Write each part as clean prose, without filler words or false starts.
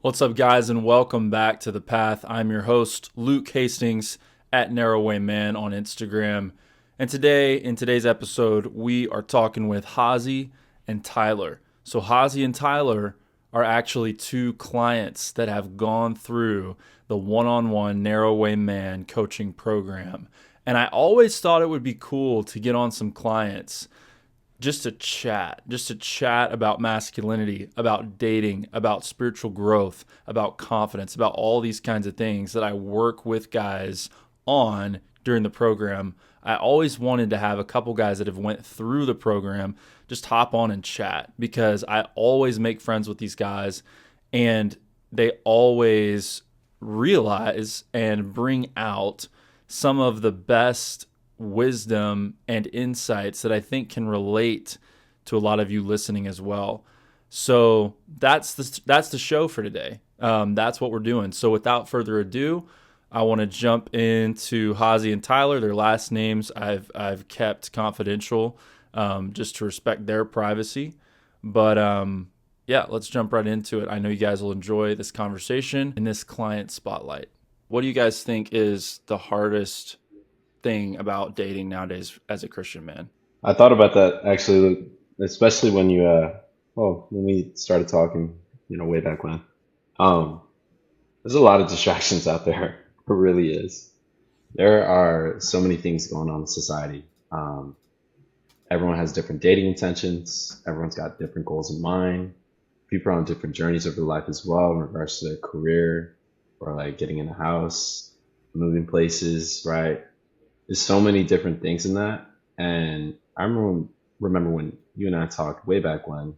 What's up, guys, and welcome back to The Path. I'm your host, Luke Hastings, at Narrowway Man on Instagram. And today, in today's episode, we are talking with Jazie and Tyler. So, Jazie and Tyler are actually two clients that have gone through the one-on-one Narrowway Man coaching program. And I always thought it would be cool to get on some clients just to chat about masculinity, about dating, about spiritual growth, about confidence, about all these kinds of things that I work with guys on during the program. I always wanted to have a couple guys that have went through the program just hop on and chat because I always make friends with these guys and they always realize and bring out some of the best wisdom and insights that I think can relate to a lot of you listening as well. So that's the show for today. That's what we're doing. So without further ado, I want to jump into Jazie and Tyler. Their last names I've kept confidential, just to respect their privacy. But yeah, let's jump right into it. I know you guys will enjoy this conversation in this client spotlight. What do you guys think is the hardest thing about dating nowadays as a Christian man? I thought about that actually, especially when when we started talking, way back when. Um, there's a lot of distractions out there. It really is. There are so many things going on in society. Everyone has different dating intentions. Everyone's got different goals in mind. People are on different journeys of their life as well in regards to their career or like getting in a house, moving places, right? There's so many different things in that. And I remember when you and I talked way back when,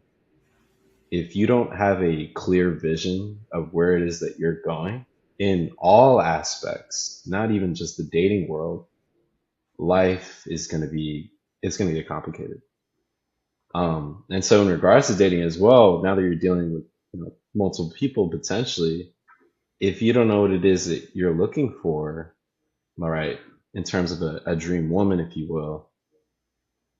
if you don't have a clear vision of where it is that you're going in all aspects, not even just the dating world, life is going to be, it's going to get complicated. And so in regards to dating as well, now that you're dealing with multiple people potentially, if you don't know what it is that you're looking for, all right, in terms of a dream woman, if you will,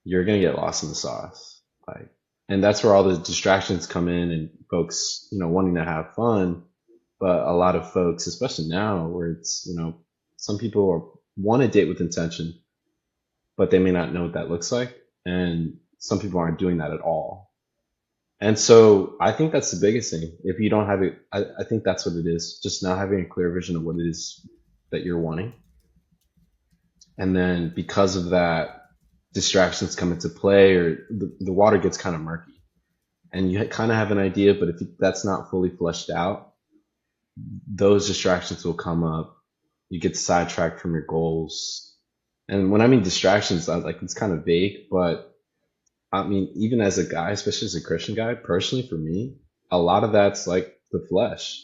you're gonna get lost in the sauce. Like, and that's where all the distractions come in and folks, wanting to have fun. But a lot of folks, especially now where it's, some people want to date with intention, but they may not know what that looks like. And some people aren't doing that at all. And so I think that's the biggest thing. If you don't have it, I think that's what it is. Just not having a clear vision of what it is that you're wanting. And then because of that, distractions come into play or the water gets kind of murky and you kind of have an idea, but if that's not fully fleshed out, those distractions will come up. You get sidetracked from your goals. And when I mean distractions, like it's kind of vague, but I mean, even as a guy, especially as a Christian guy, personally for me, a lot of that's like the flesh,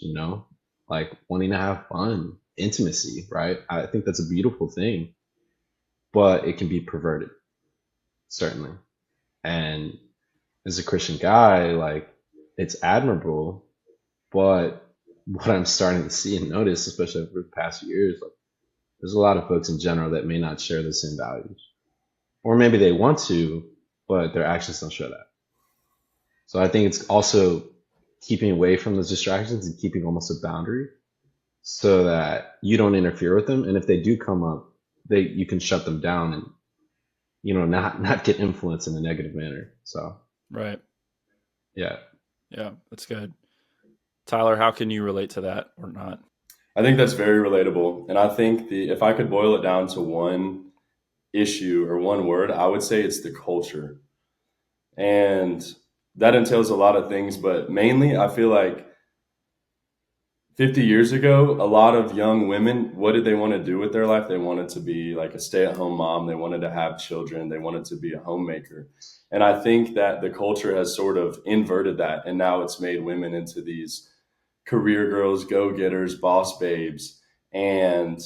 like wanting to have fun, intimacy, right? I think that's a beautiful thing, but it can be perverted, certainly. And as a Christian guy, like it's admirable, but what I'm starting to see and notice, especially over the past few years, like there's a lot of folks in general that may not share the same values, or maybe they want to, but their actions don't show that. So I think it's also keeping away from those distractions and keeping almost a boundary so that you don't interfere with them. And if they do come up, you can shut them down and not get influenced in a negative manner. So Right. yeah. Yeah, that's good. Tyler, how can you relate to that or not? I think that's very relatable. And I think the if I could boil it down to one issue or one word, I would say it's the culture. And that entails a lot of things, but mainly I feel like 50 years ago, a lot of young women, what did they want to do with their life? They wanted to be like a stay-at-home mom. They wanted to have children. They wanted to be a homemaker. And I think that the culture has sort of inverted that. And now it's made women into these career girls, go-getters, boss babes. And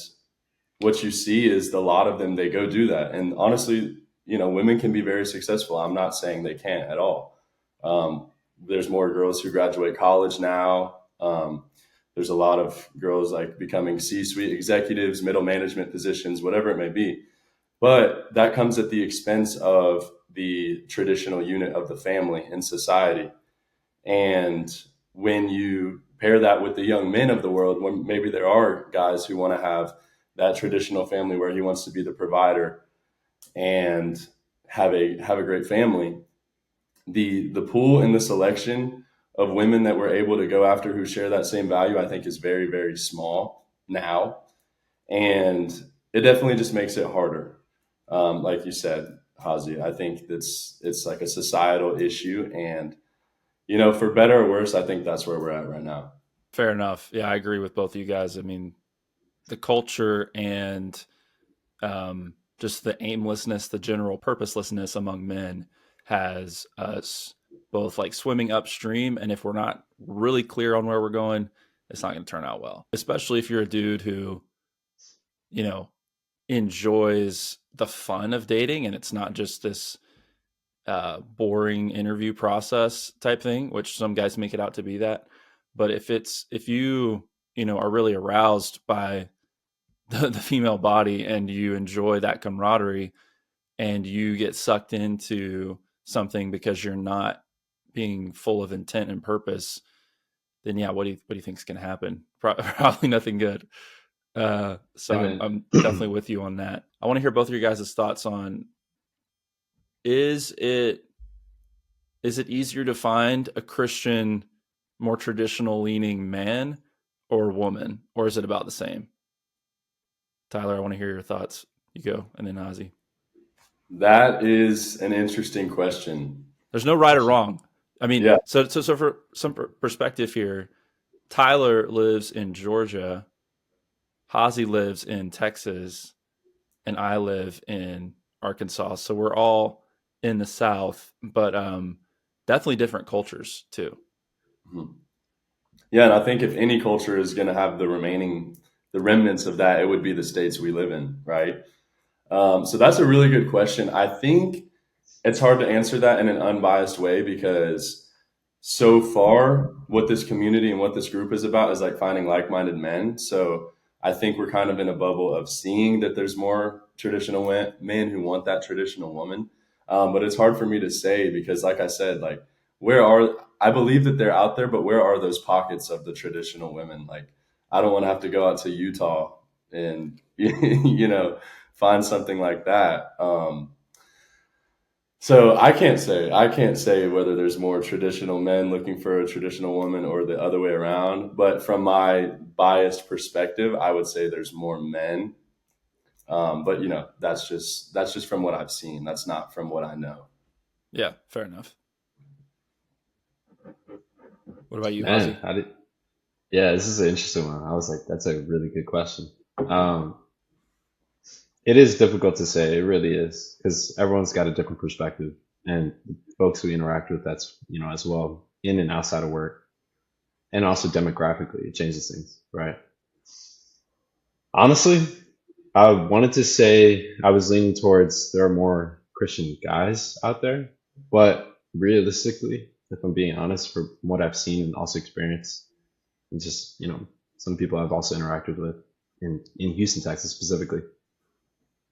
what you see is a lot of them, they go do that. And honestly, women can be very successful. I'm not saying they can't at all. Um, there's more girls who graduate college now. There's a lot of girls like becoming C-suite executives, middle management positions, whatever it may be. But that comes at the expense of the traditional unit of the family in society. And when you pair that with the young men of the world, when maybe there are guys who want to have that traditional family where he wants to be the provider and have a great family. The pool and the selection of women that we're able to go after who share that same value, I think, is very, very small now, and it definitely just makes it harder. Like you said, Hazi, I think it's like a societal issue, and for better or worse, I think that's where we're at right now. Fair enough. Yeah, I agree with both of you guys. I mean, the culture and just the aimlessness, the general purposelessness among men has us both like swimming upstream. And if we're not really clear on where we're going, it's not going to turn out well, especially if you're a dude who, you know, enjoys the fun of dating and it's not just this boring interview process type thing, which some guys make it out to be that. But if you, are really aroused by the female body and you enjoy that camaraderie and you get sucked into something because you're not being full of intent and purpose, then yeah, what do you think is going to happen? Probably nothing good. So And I'm then definitely with you on that. I want to hear both of your guys' thoughts on is it easier to find a Christian, more traditional leaning man or woman, or is it about the same? Tyler, I want to hear your thoughts. You go, and then Ozzy. That is an interesting question. There's no right or wrong. I mean, Yeah. so for some perspective here, Tyler lives in Georgia, Hazy lives in Texas, and I live in Arkansas. So we're all in the South, but definitely different cultures too. Mhm. Yeah, and I think if any culture is going to have the remnants of that, it would be the states we live in, right? So that's a really good question. I think it's hard to answer that in an unbiased way because so far, what this community and what this group is about is like finding like-minded men. So I think we're kind of in a bubble of seeing that there's more traditional men who want that traditional woman. But it's hard for me to say because, like I said, like I believe that they're out there, but where are those pockets of the traditional women? Like, I don't want to have to go out to Utah and find something like that. So I can't say whether there's more traditional men looking for a traditional woman or the other way around. But from my biased perspective, I would say there's more men. But that's just from what I've seen. That's not from what I know. Yeah, fair enough. What about you, man, Hazy? yeah, this is an interesting one. I was like, that's a really good question. Um, it is difficult to say. It really is because everyone's got a different perspective, and the folks we interact with, that's as well in and outside of work, and also demographically, it changes things, right? Honestly, I wanted to say I was leaning towards there are more Christian guys out there, but realistically, if I'm being honest, from what I've seen and also experienced, and just some people I've also interacted with in Houston, Texas specifically,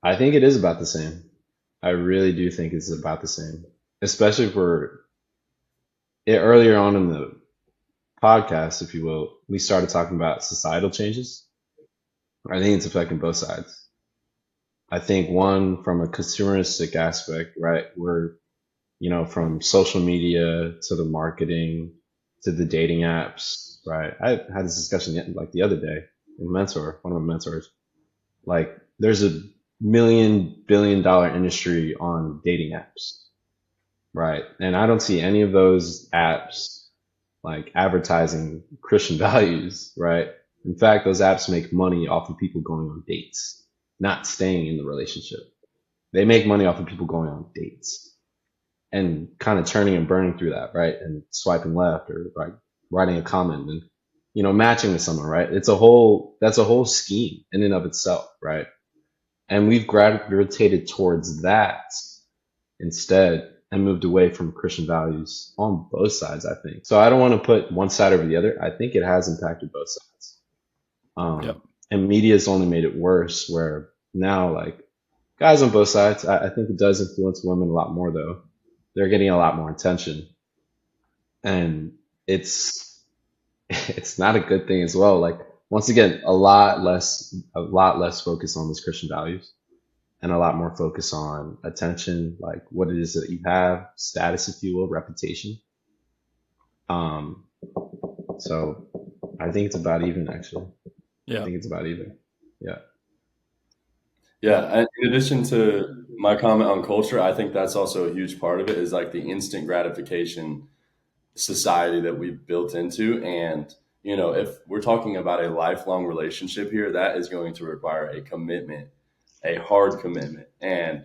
I think it is about the same. I really do think it's about the same, especially for earlier on in the podcast, if you will, we started talking about societal changes. I think it's affecting both sides. I think one from a consumeristic aspect, right? We're, from social media to the marketing to the dating apps, right? I had this discussion like the other day with a mentor, one of my mentors. Like, there's a $1 billion industry on dating apps, right? And I don't see any of those apps like advertising Christian values, right? In fact, those apps make money off of people going on dates, not staying in the relationship. They make money off of people going on dates and kind of turning and burning through that, right? And swiping left or like writing a comment and, matching with someone, right? That's a whole scheme in and of itself, right? And we've gravitated towards that instead and moved away from Christian values on both sides, I think. So I don't want to put one side over the other. I think it has impacted both sides. Yep. And media has only made it worse where now, like, guys on both sides, I think it does influence women a lot more, though. They're getting a lot more attention. And it's it's not a good thing as well. Like once again, a lot less focus on those Christian values and a lot more focus on attention, like what it is that you have, status, if you will, reputation. Um, so I think it's about even actually. I Yeah. think it's about even. Yeah. Yeah, and in addition to my comment on culture, I think that's also a huge part of it is like the instant gratification society that we've built into. And, if we're talking about a lifelong relationship here, that is going to require a commitment, a hard commitment. And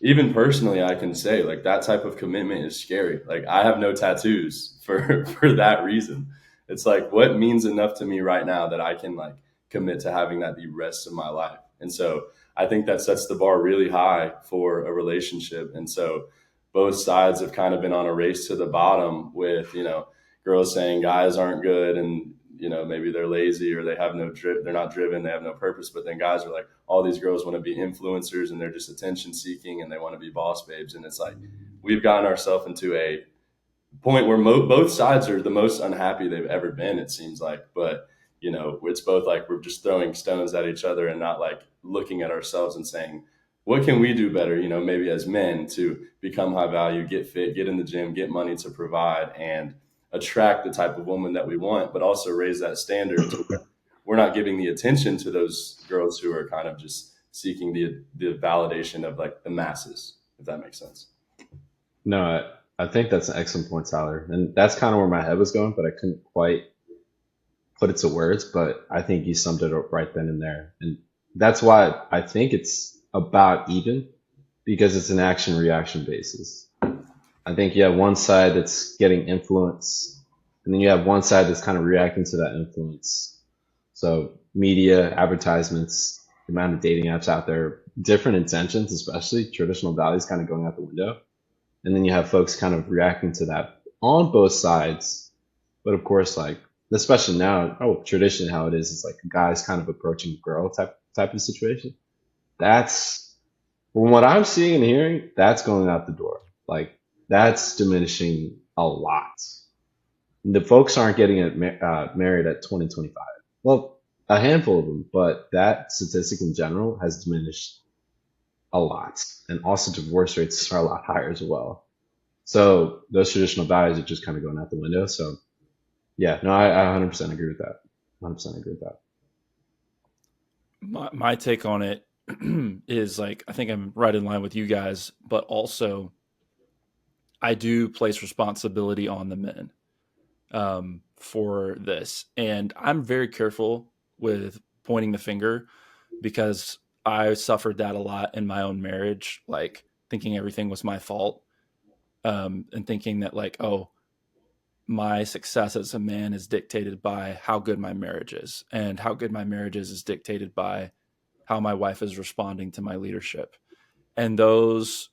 even personally, I can say like that type of commitment is scary. Like I have no tattoos for for that reason. It's like what means enough to me right now that I can like commit to having that the rest of my life. And so I think that sets the bar really high for a relationship. And so both sides have kind of been on a race to the bottom with, girls saying guys aren't good and maybe they're lazy or they have no they're not driven, they have no purpose, but then guys are like all these girls want to be influencers and they're just attention seeking and they want to be boss babes. And it's like we've gotten ourselves into a point where both sides are the most unhappy they've ever been, it seems like. But it's both like we're just throwing stones at each other and not like looking at ourselves and saying what can we do better, maybe as men to become high value, get fit, get in the gym, get money to provide and attract the type of woman that we want, but also raise that standard to where we're not giving the attention to those girls who are kind of just seeking the validation of like the masses, if that makes sense. No, I think that's an excellent point, Tyler. And that's kind of where my head was going, but I couldn't quite put it to words. But I think you summed it up right then and there. And that's why I think it's about even because it's an action reaction basis. I think you have one side that's getting influence, and then you have one side that's kind of reacting to that influence. So media, advertisements, the amount of dating apps out there, different intentions, especially traditional values kind of going out the window. And then you have folks kind of reacting to that on both sides. But of course, like especially now, traditionally how it is like a guy's kind of approaching a girl type of situation. That's from what I'm seeing and hearing, that's going out the door. Like that's diminishing a lot. The folks aren't getting married at 20, 25. Well, a handful of them, but that statistic in general has diminished a lot. And also divorce rates are a lot higher as well. So those traditional values are just kind of going out the window. So yeah, no, I 100% agree with that. 100% agree with that. My take on it is like, I think I'm right in line with you guys, but also I do place responsibility on the men for this. And I'm very careful with pointing the finger because I suffered that a lot in my own marriage, like thinking everything was my fault, and thinking that, like, oh, my success as a man is dictated by how good my marriage is. And how good my marriage is dictated by how my wife is responding to my leadership. And those,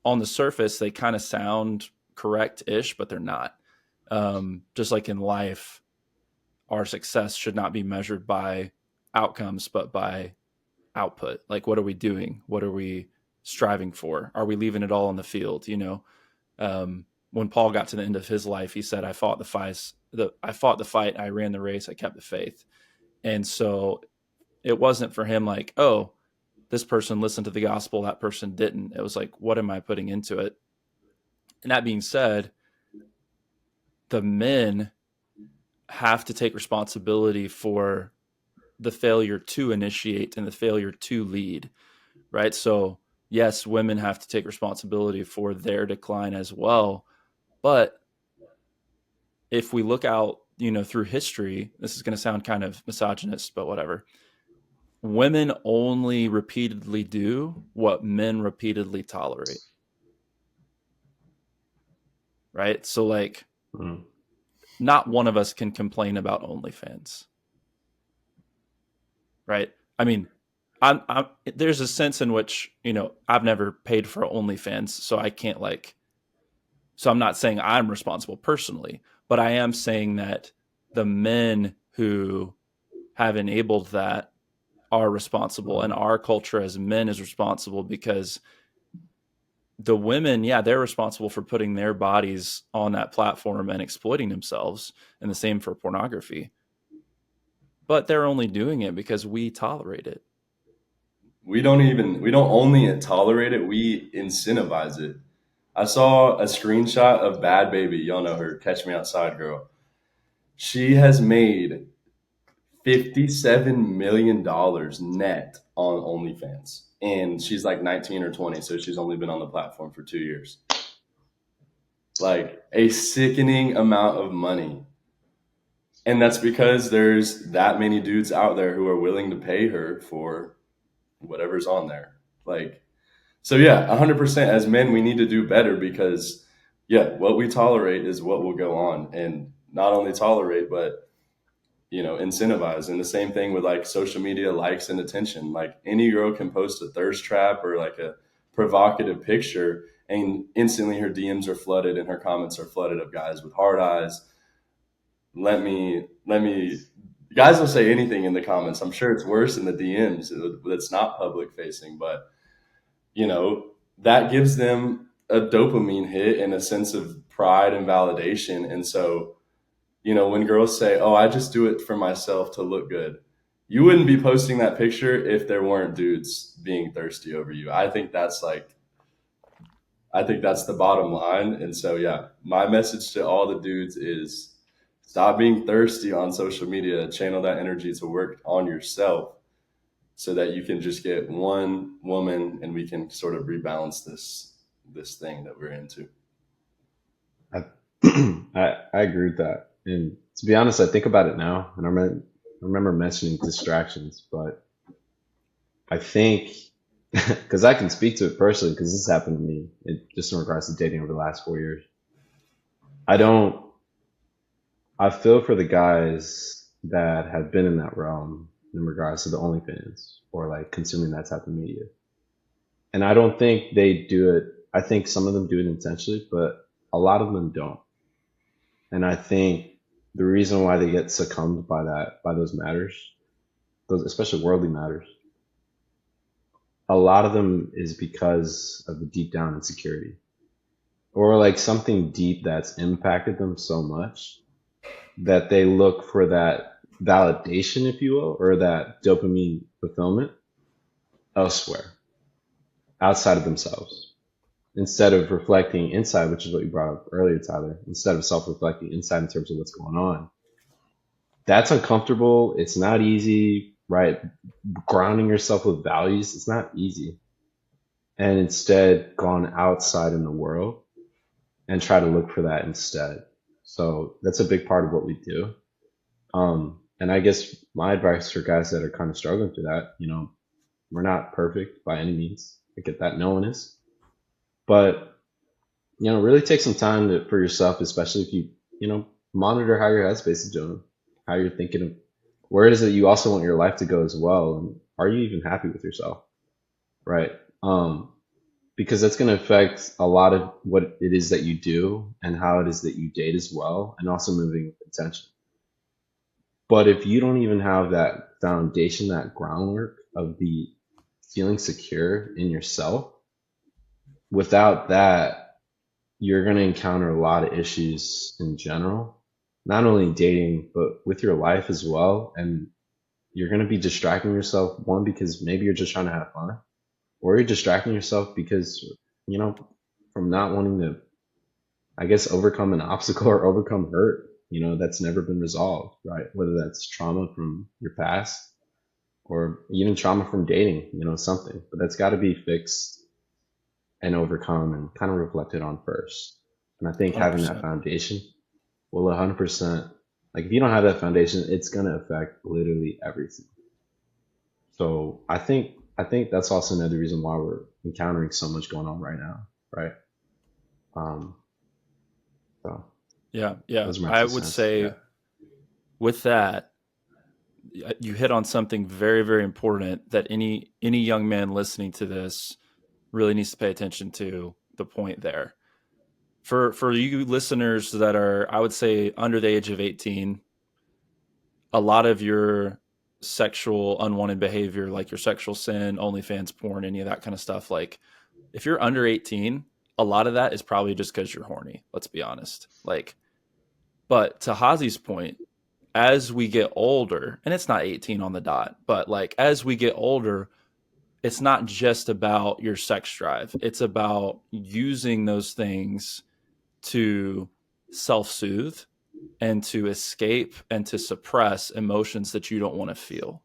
on the surface, they kind of sound correct ish, but they're not. Just like in life, our success should not be measured by outcomes, but by output. Like, what are we doing? What are we striving for? Are we leaving it all on the field? When Paul got to the end of his life, he said, I fought the fight, I ran the race, I kept the faith." And so it wasn't for him like, oh, this person listened to the gospel, that person didn't. It was like, what am I putting into it? And that being said, the men have to take responsibility for the failure to initiate and the failure to lead, right? So, yes, women have to take responsibility for their decline as well. But if we look out, through history, this is going to sound kind of misogynist, but whatever. Women only repeatedly do what men repeatedly tolerate, right? So, like, Mm. not one of us can complain about OnlyFans, right? I mean, there's a sense in which, I've never paid for OnlyFans, so I can't so I'm not saying I'm responsible personally, but I am saying that the men who have enabled that are responsible, and our culture as men is responsible because the women, yeah, they're responsible for putting their bodies on that platform and exploiting themselves, and the same for pornography. But they're only doing it because we tolerate it. We don't only tolerate it, we incentivize it. I saw a screenshot of Bad Baby. Y'all know her, Catch Me Outside girl. She has made $57 million net on OnlyFans. And she's like 19 or 20, so she's only been on the platform for 2 years. Like a sickening amount of money. And that's because there's that many dudes out there who are willing to pay her for whatever's on there. Like, so yeah, 100% as men, we need to do better because, yeah, what we tolerate is what will go on. And not only tolerate, but, incentivize. And the same thing with like social media likes and attention. Like any girl can post a thirst trap or like a provocative picture, and instantly her DMs are flooded and her comments are flooded of guys with hard eyes. Let me, guys will say anything in the comments. I'm sure it's worse in the DMs that's not public facing, but you know, that gives them a dopamine hit and a sense of pride and validation. And so, when girls say, "Oh, I just do it for myself to look good," you wouldn't be posting that picture if there weren't dudes being thirsty over you. I think that's the bottom line. And so, yeah, my message to all the dudes is stop being thirsty on social media, channel that energy to work on yourself so that you can just get one woman and we can sort of rebalance this thing that we're into. I, I agree with that. And to be honest, I think about it now, and I remember mentioning distractions, but I think because I can speak to it personally, because this happened to me, just in regards to dating over the last 4 years. I don't. I feel for the guys that have been in that realm in regards to the OnlyFans or like consuming that type of media, and I don't think they do it. I think some of them do it intentionally, but a lot of them don't. And I think the reason why they get succumbed by those matters, those especially worldly matters, a lot of them is because of the deep down insecurity or like something deep that's impacted them so much that they look for that validation, if you will, or that dopamine fulfillment elsewhere, outside of themselves, instead of reflecting inside, which is what you brought up earlier, Tyler, instead of self reflecting inside in terms of what's going on. That's uncomfortable. It's not easy, right? Grounding yourself with values, it's not easy. And instead, gone outside in the world and try to look for that instead. So that's a big part of what we do. And I guess my advice for guys that are kind of struggling through that, we're not perfect by any means. I get that. No one is. But, really take some time for yourself, especially if monitor how your headspace is doing, how you're thinking of where it is that you also want your life to go as well. And are you even happy with yourself? Right. Because that's going to affect a lot of what it is that you do and how it is that you date as well, and also moving with intention. But if you don't even have that foundation, that groundwork of the feeling secure in yourself, without that, you're going to encounter a lot of issues in general, not only dating, but with your life as well. And you're going to be distracting yourself, one, because maybe you're just trying to have fun, or you're distracting yourself because, from not wanting to, I guess, overcome an obstacle or overcome hurt, that's never been resolved, right? Whether that's trauma from your past or even trauma from dating, something, but that's got to be fixed and overcome and kind of reflected on first. And I think having that 100%. foundation will 100%, like if you don't have that foundation, it's going to affect literally everything. So I think that's also another reason why we're encountering so much going on right now, right? Um, so Yeah, yeah. those are my I two would cents. say Yeah. with that, you hit on something very, very important that any young man listening to this really needs to pay attention to. The point there for you listeners that are, I would say, under the age of 18, a lot of your sexual unwanted behavior, like your sexual sin, OnlyFans porn, any of that kind of stuff, like If you're under 18, a lot of that is probably just because you're horny. Let's be honest. Like, but to Hazi's point, as we get older, and it's not 18 on the dot, but like as we get older, it's not just about your sex drive. It's about using those things to self soothe and to escape and to suppress emotions that you don't want to feel.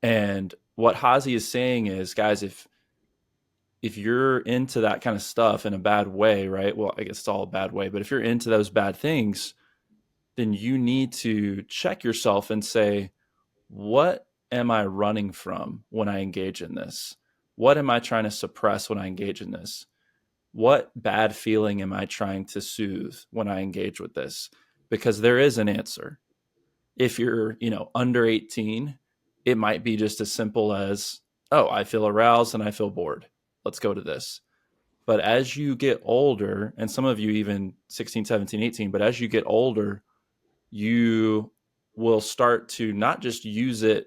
And what Hazi is saying is, guys, if you're into that kind of stuff in a bad way, right? Well, I guess it's all a bad way, but if you're into those bad things, then you need to check yourself and say, what am I running from when I engage in this? What am I trying to suppress when I engage in this? What bad feeling am I trying to soothe when I engage with this? Because there is an answer. If you're, under 18, it might be just as simple as, oh, I feel aroused and I feel bored. Let's go to this. But as you get older, and some of you even 16, 17, 18, but as you get older, you will start to not just use it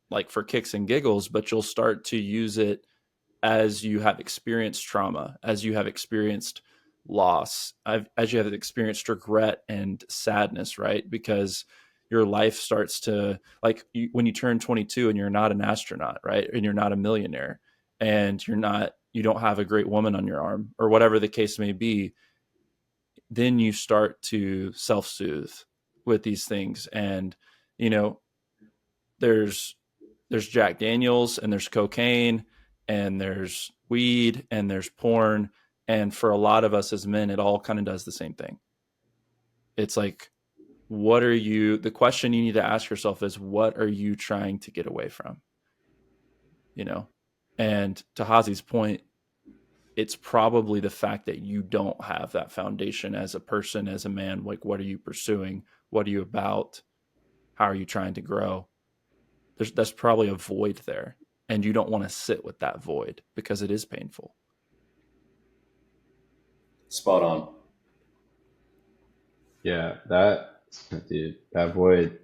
like for kicks and giggles, but you'll start to use it as you have experienced trauma, as you have experienced loss, as you have experienced regret and sadness, right? Because your life starts to, like, when you turn 22 and you're not an astronaut, right? And you're not a millionaire, and you don't have a great woman on your arm, or whatever the case may be, then you start to self-soothe with these things. And, you know, there's Jack Daniels, and there's cocaine, and there's weed, and there's porn. And for a lot of us as men, it all kind of does the same thing. It's like, the question you need to ask yourself is, what are you trying to get away from? You know? And to Hazi's point, it's probably the fact that you don't have that foundation as a person, as a man. Like, what are you pursuing? What are you about? How are you trying to grow? That's probably a void there. And you don't want to sit with that void because it is painful. Spot on. Yeah, that dude, that void,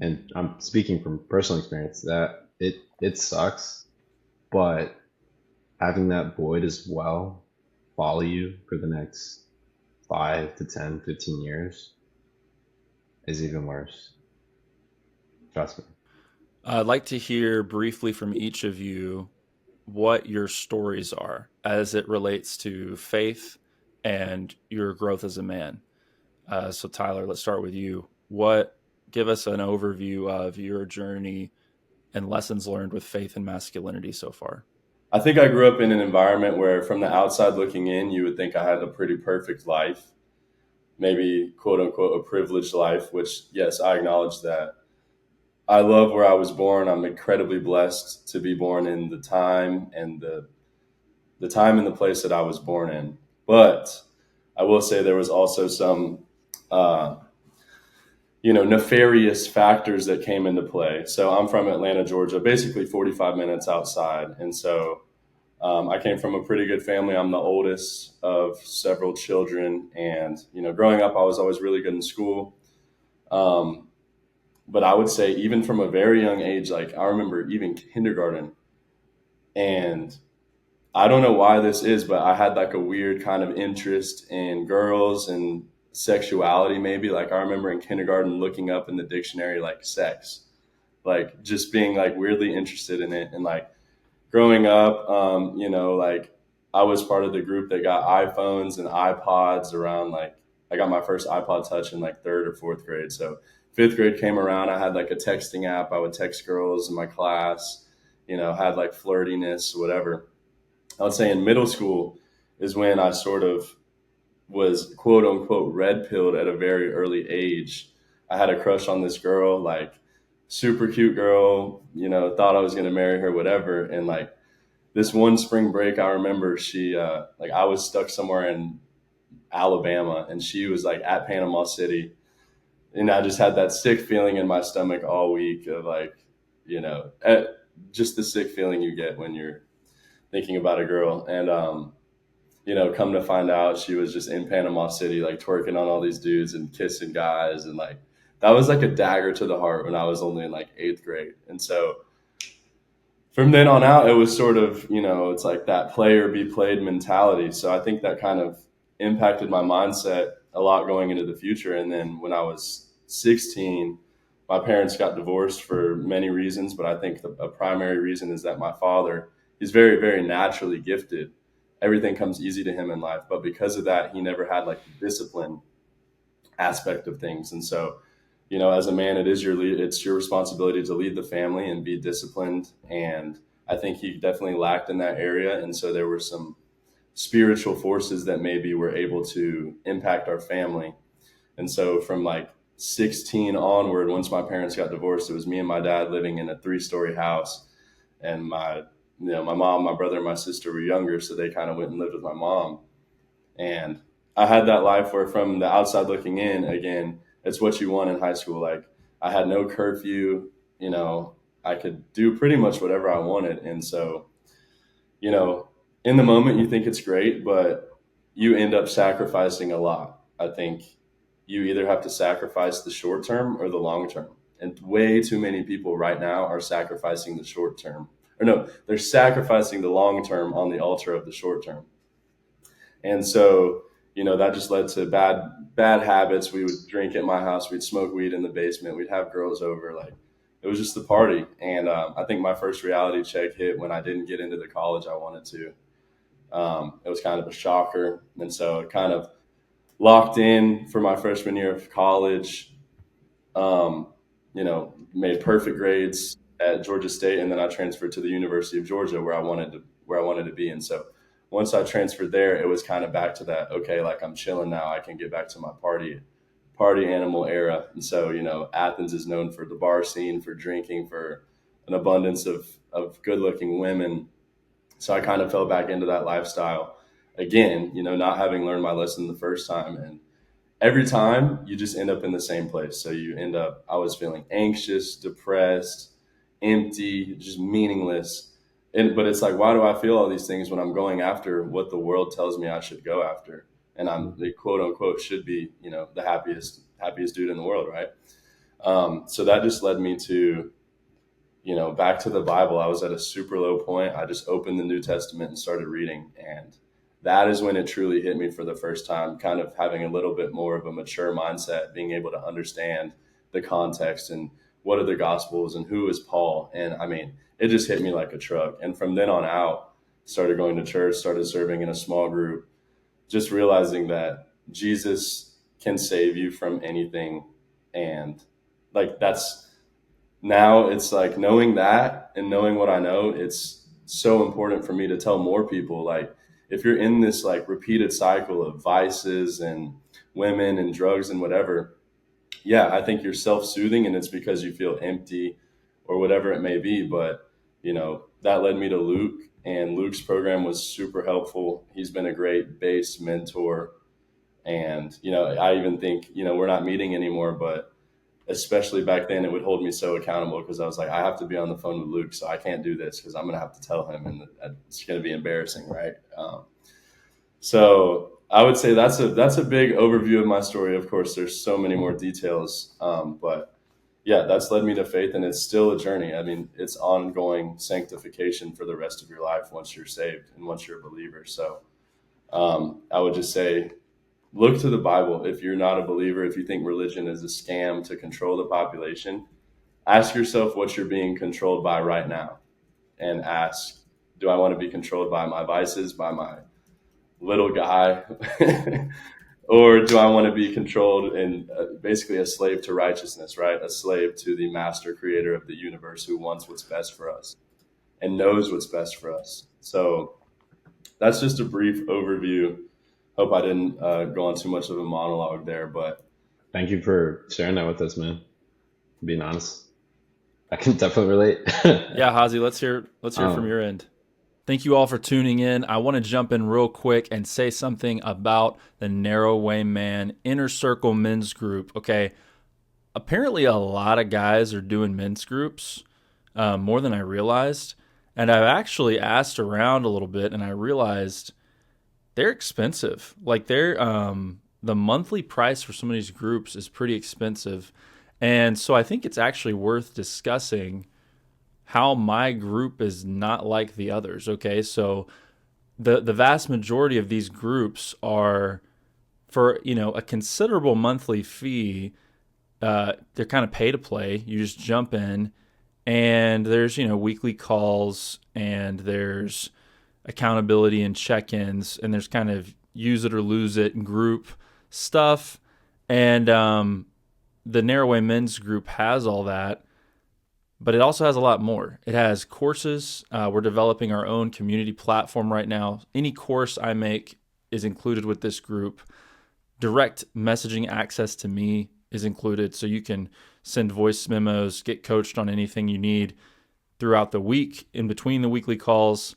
and I'm speaking from personal experience, that it sucks, but having that void as well follow you for the next 5 to 10, 15 years is even worse. Trust me. I'd like to hear briefly from each of you what your stories are as it relates to faith and your growth as a man. So, Tyler, let's start with you. Give us an overview of your journey and lessons learned with faith and masculinity so far. I think I grew up in an environment where, from the outside looking in, you would think I had a pretty perfect life, maybe quote unquote a privileged life, which, yes, I acknowledge that. I love where I was born. I'm incredibly blessed to be born in the time and the time and the place that I was born in. But I will say there was also some, uh, nefarious factors that came into play. So I'm from Atlanta, Georgia, basically 45 minutes outside. And so I came from a pretty good family. I'm the oldest of several children. And, growing up, I was always really good in school. Um, but I would say even from a very young age, like I remember even kindergarten, and I don't know why this is, but I had like a weird kind of interest in girls and sexuality, maybe. Like I remember in kindergarten looking up in the dictionary, like sex, like just being like weirdly interested in it. And like growing up, like I was part of the group that got iPhones and iPods around, like I got my first iPod Touch in like third or fourth grade. So fifth grade came around, I had like a texting app. I would text girls in my class, had like flirtiness, whatever. I would say in middle school is when I sort of was quote unquote red pilled at a very early age. I had a crush on this girl, like super cute girl, thought I was going to marry her, whatever. And like this one spring break, I remember like I was stuck somewhere in Alabama and she was like at Panama City. And I just had that sick feeling in my stomach all week of like, just the sick feeling you get when you're thinking about a girl. And, come to find out she was just in Panama City, like twerking on all these dudes and kissing guys. And like, that was like a dagger to the heart when I was only in like eighth grade. And so from then on out, it was sort of, it's like that play or be played mentality. So I think that kind of impacted my mindset a lot going into the future. And then when I was 16, my parents got divorced for many reasons, but I think a primary reason is that my father, he's very, very naturally gifted. Everything comes easy to him in life. But because of that, he never had like the discipline aspect of things. And so, as a man, it's your responsibility to lead the family and be disciplined. And I think he definitely lacked in that area. And so there were some spiritual forces that maybe were able to impact our family. And so from like 16 onward, once my parents got divorced, it was me and my dad living in a 3-story house. And my mom, my brother, and my sister were younger, so they kind of went and lived with my mom. And I had that life where, from the outside looking in, again, it's what you want in high school. Like, I had no curfew, I could do pretty much whatever I wanted. And so, you know, in the moment you think it's great, but you end up sacrificing a lot. I think you either have to sacrifice the short term or the long term. And way too many people right now are sacrificing the short term. Or no, they're sacrificing the long term on the altar of the short term. And so, that just led to bad habits. We would drink at my house. We'd smoke weed in the basement. We'd have girls over. Like, it was just the party. And I think my first reality check hit when I didn't get into the college I wanted to. It was kind of a shocker. And so it kind of locked in for my freshman year of college. Made perfect grades at Georgia State, and then I transferred to the University of Georgia where I wanted to be. And so once I transferred there, it was kind of back to that, okay, like, I'm chilling now. I can get back to my party animal era. And so, Athens is known for the bar scene, for drinking, for an abundance of good looking women. So I kind of fell back into that lifestyle again, not having learned my lesson the first time. And every time you just end up in the same place. So I was feeling anxious, depressed, empty, just meaningless. But it's like, why do I feel all these things when I'm going after what the world tells me I should go after? And I'm the quote unquote should be, the happiest dude in the world. Right. So that just led me to, back to the Bible. I was at a super low point. I just opened the New Testament and started reading. And that is when it truly hit me for the first time, kind of having a little bit more of a mature mindset, being able to understand the context and what are the gospels and who is Paul. And I mean, it just hit me like a truck. And from then on out, started going to church, started serving in a small group, just realizing that Jesus can save you from anything. And like, now it's like, knowing that and knowing what I know, it's so important for me to tell more people, like, if you're in this like repeated cycle of vices and women and drugs and whatever, yeah, I think you're self-soothing and it's because you feel empty or whatever it may be. But, that led me to Luke, and Luke's program was super helpful. He's been a great base mentor. And, I even think, we're not meeting anymore, but especially back then, it would hold me so accountable, because I was like, I have to be on the phone with Luke, so I can't do this because I'm going to have to tell him, and it's going to be embarrassing, right? So I would say that's a big overview of my story. Of course, there's so many more details, but yeah, that's led me to faith, and it's still a journey. I mean, it's ongoing sanctification for the rest of your life once you're saved and once you're a believer. So I would just say, look to the Bible. If you're not a believer, if you think religion is a scam to control the population, ask yourself what you're being controlled by right now, and ask, do I want to be controlled by my vices, by my little guy, or do I want to be controlled and basically a slave to righteousness, right? A slave to the master creator of the universe, who wants what's best for us and knows what's best for us. So that's just a brief overview. Hope I didn't go on too much of a monologue there, but Thank you for sharing that with us, man. Being honest, I can definitely relate. Yeah, Jazie, let's hear from um, your end. Thank you all for tuning in. I want to jump in real quick and say something about the Narrow Way Man Inner Circle Men's Group. Okay, apparently a lot of guys are doing men's groups, more than I realized. And I've actually asked around a little bit, and I realized they're expensive. Like, the monthly price for some of these groups is pretty expensive. And so I think it's actually worth discussing how my group is not like the others. Okay, so the vast majority of these groups are for a considerable monthly fee. They're kind of pay to play. You just jump in, and there's weekly calls, and there's accountability and check-ins, and there's kind of use it or lose it group stuff. And the Narrowway Men's group has all that, but it also has a lot more. It has courses. We're developing our own community platform right now. Any course I make is included with this group. Direct messaging access to me is included, so you can send voice memos, get coached on anything you need throughout the week in between the weekly calls.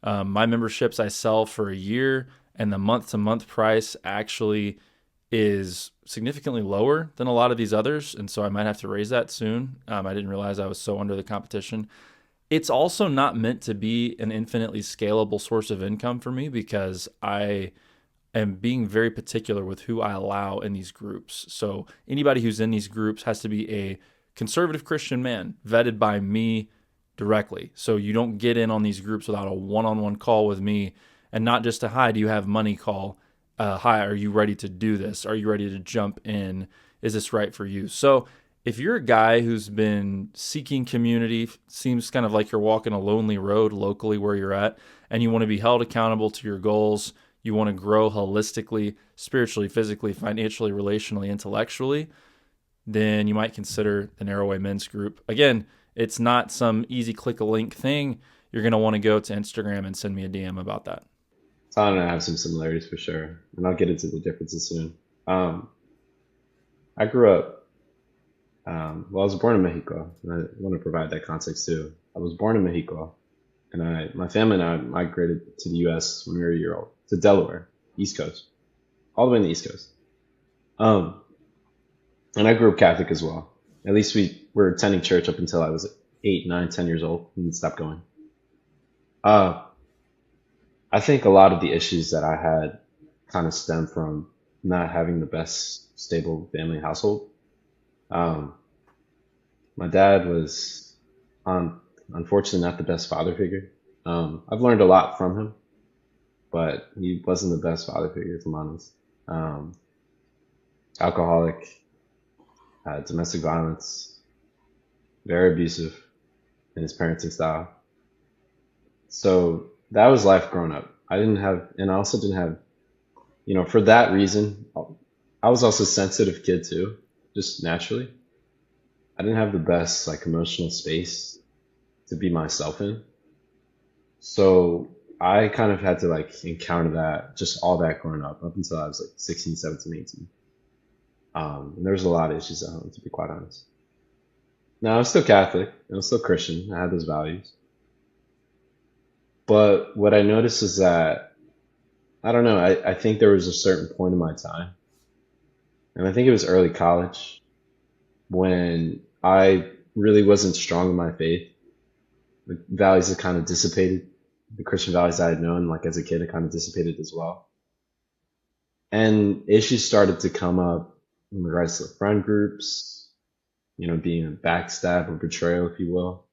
My memberships I sell for a year, and the month-to-month price actually is significantly lower than a lot of these others, and so I might have to raise that soon. I didn't realize I was so under the competition. It's also not meant to be an infinitely scalable source of income for me, because I am being very particular with who I allow in these groups. So anybody who's in these groups has to be a conservative Christian man, vetted by me directly. So you don't get in on these groups without a one-on-one call with me, and not just a hi, do you have money call. Hi, are you ready to do this? Are you ready to jump in? Is this right for you? So if you're a guy who's been seeking community, seems kind of like you're walking a lonely road locally where you're at, and you want to be held accountable to your goals, you want to grow holistically, spiritually, physically, financially, relationally, intellectually, then you might consider the Narrowway Men's Group. Again, it's not some easy click a link thing. You're going to want to go to Instagram and send me a DM about that. Tyler and I have some similarities for sure, and I'll get into the differences soon. I grew up, well, I was born in Mexico, and I want to provide that context too. I was born in Mexico, and my family and I migrated to the U.S. when we were a year old, to Delaware, East Coast, all the way in the East Coast. Um, and I grew up Catholic as well. At least we were attending church up until I was 8, 9, 10 years old, and then stopped going. Uh, I think a lot of the issues that I had kind of stem from not having the best stable family household. Um, my dad was, unfortunately, not the best father figure. I've learned a lot from him, but he wasn't the best father figure, if I'm honest. Um, Alcoholic, domestic violence, very abusive in his parenting style. So that was life growing up. I didn't have, and I also didn't have, for that reason, I was also a sensitive kid too, just naturally. I didn't have the best like emotional space to be myself in. So I kind of had to like encounter that, just all that growing up until I was like 16, 17, 18. And there was a lot of issues at home, to be quite honest. Now I was still Catholic, and I was still Christian. I had those values. But what I noticed is that, I don't know, I think there was a certain point in my time, and I think it was early college, when I really wasn't strong in my faith. The values had kind of dissipated. The Christian values I had known, like as a kid, had kind of dissipated as well. And issues started to come up in regards to friend groups, being a backstab or betrayal, if you will.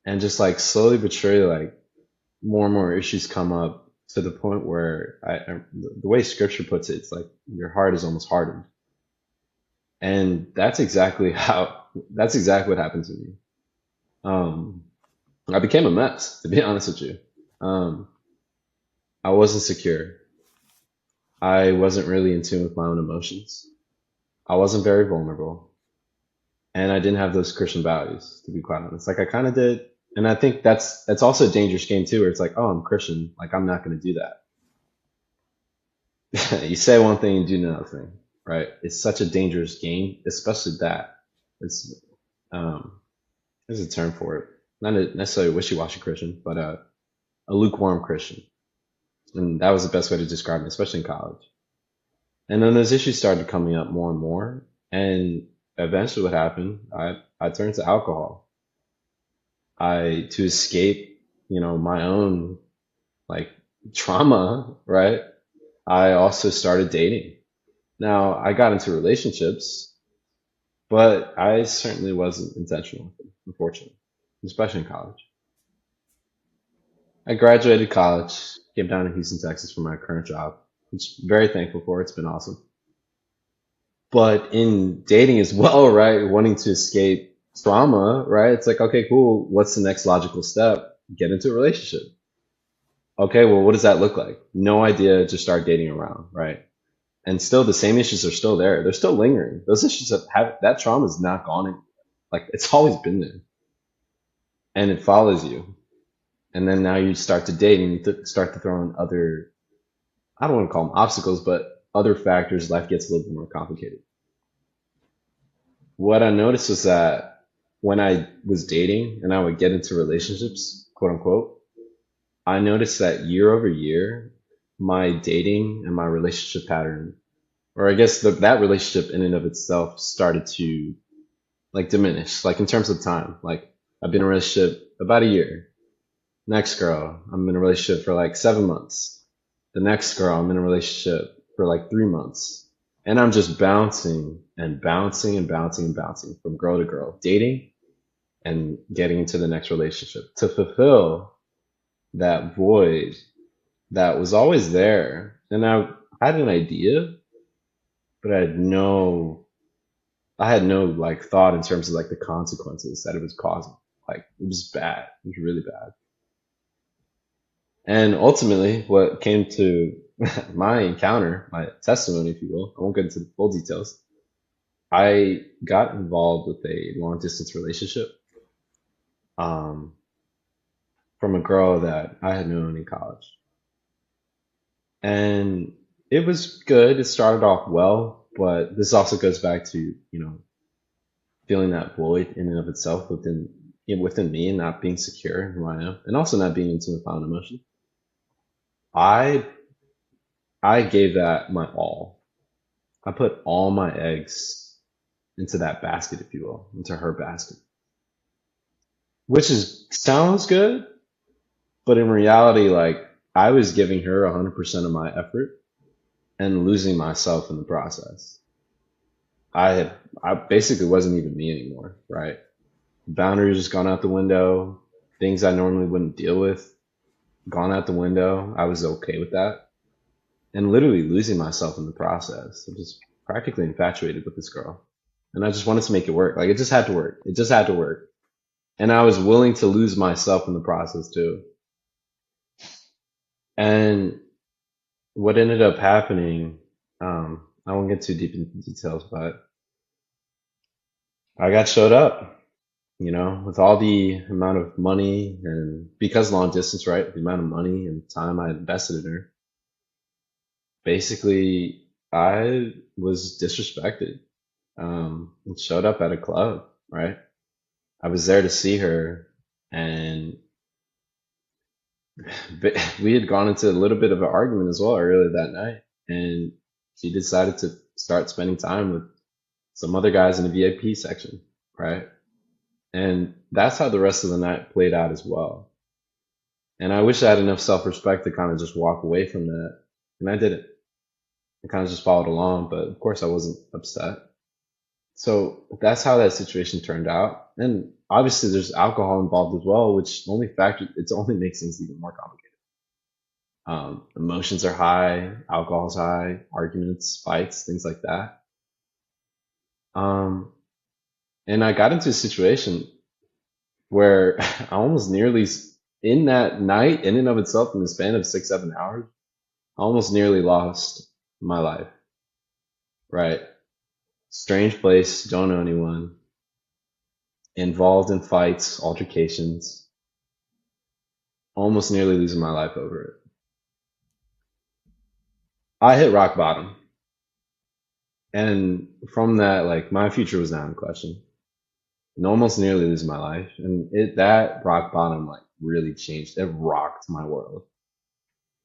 And just like slowly but surely, like more and more issues come up to the point where the way scripture puts it, it's like your heart is almost hardened. And that's exactly what happened to me. Um, I became a mess, to be honest with you. Um, I wasn't secure. I wasn't really in tune with my own emotions. I wasn't very vulnerable. And I didn't have those Christian values, to be quite honest. Like I kind of did. And I think that's also a dangerous game too, where it's like, oh, I'm Christian. Like I'm not going to do that. You say one thing and do another thing, right? It's such a dangerous game, especially that. It's, there's a term for it. Not necessarily a wishy-washy Christian, but a lukewarm Christian. And that was the best way to describe it, especially in college. And then those issues started coming up more and more. And eventually what happened, I turned to alcohol. To escape, my own like trauma, right? I also started dating. Now I got into relationships, but I certainly wasn't intentional with them, unfortunately. especially in college. I graduated college, came down to Houston, Texas for my current job, which I'm very thankful for. It's been awesome. But in dating as well, right? Wanting to escape trauma, right? It's like, okay, cool. What's the next logical step? Get into a relationship. Okay, well, what does that look like? No idea. Just start dating around, right? And still, the same issues are still there. They're still lingering. Those issues have that trauma is not gone anywhere. Like it's always been there, and it follows you. And then now you start to date, and you start to throw in other. I don't want to call them obstacles, but other factors. Life gets a little bit more complicated. What I noticed was that when I was dating and I would get into relationships, quote unquote, I noticed that year over year, my dating and my relationship pattern, or I guess that relationship in and of itself started to like diminish, like in terms of time. Like I've been in a relationship about a year. Next girl, I'm in a relationship for like 7 months. The next girl, I'm in a relationship for like 3 months. And I'm just bouncing and bouncing and bouncing and bouncing from girl to girl, dating and getting into the next relationship to fulfill that void that was always there. And I had an idea, but I had no like thought in terms of like the consequences that it was causing. Like it was bad. It was really bad. And ultimately, what came to my encounter, my testimony, if you will, I won't get into the full details. I got involved with a long distance relationship um, from a girl that I had known in college. And it was good. It started off well, but this also goes back to, feeling that void in and of itself within me and not being secure in who I am, and also not being in tune with my own emotion. I I gave that my all. I put all my eggs into that basket, if you will, into her basket, which is sounds good, but in reality, like I was giving her 100% of my effort and losing myself in the process. I basically wasn't even me anymore, right? Boundaries just gone out the window. Things I normally wouldn't deal with gone out the window. I was okay with that, and literally losing myself in the process. I'm just practically infatuated with this girl, and I just wanted to make it work. Like it just had to work. It just had to work, and I was willing to lose myself in the process too. And what ended up happening, I won't get too deep into details, but I got showed up, with all the amount of money and because long distance, right? The amount of money and time I invested in her. Basically, I was disrespected. And showed up at a club, right? I was there to see her, and we had gone into a little bit of an argument as well earlier that night, and she decided to start spending time with some other guys in the VIP section, right? And that's how the rest of the night played out as well. And I wish I had enough self-respect to kind of just walk away from that, and I didn't. I kind of just followed along, but of course I wasn't upset. So that's how that situation turned out. And obviously there's alcohol involved as well, which it only makes things even more complicated. Emotions are high, alcohol's high, arguments, fights, things like that. Um, and I got into a situation where I almost nearly, in that night, in and of itself, in the span of 6, 7 hours, I almost nearly lost my life, right? Strange place, don't know anyone, involved in fights, altercations, almost nearly losing my life over it. I hit rock bottom. And from that, like my future was not in question. And almost nearly losing my life. And that rock bottom like really changed. It rocked my world.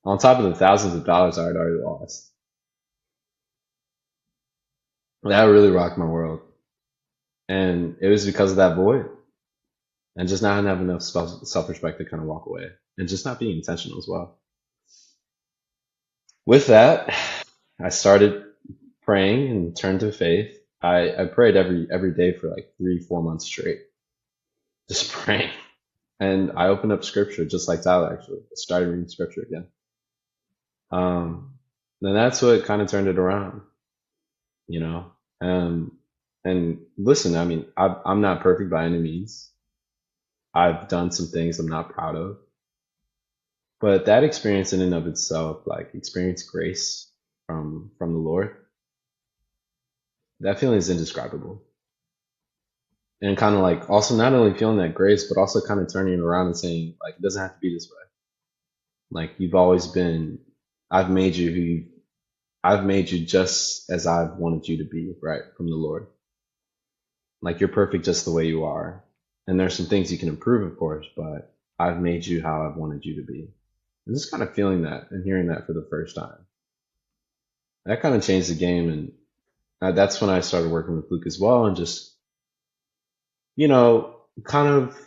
On top of the thousands of dollars I had already lost. That really rocked my world. And it was because of that void. And just not having enough self-respect to kind of walk away. And just not being intentional as well. With that, I started praying and turned to faith. I prayed every day for like 3, 4 months straight, just praying. And I opened up scripture just like Tyler actually. I started reading scripture again. Um, then that's what kind of turned it around, you know. And listen, I mean, I'm not perfect by any means. I've done some things I'm not proud of, but that experience in and of itself, like experience grace from the Lord, that feeling is indescribable. And kind of like also not only feeling that grace, but also kind of turning it around and saying like it doesn't have to be this way. Like you've always been, I've made you I've made you just as I've wanted you to be, right, from the Lord. Like you're perfect just the way you are. And there's some things you can improve, of course, but I've made you how I've wanted you to be. And just kind of feeling that and hearing that for the first time. That kind of changed the game. And that's when I started working with Luke as well and just, kind of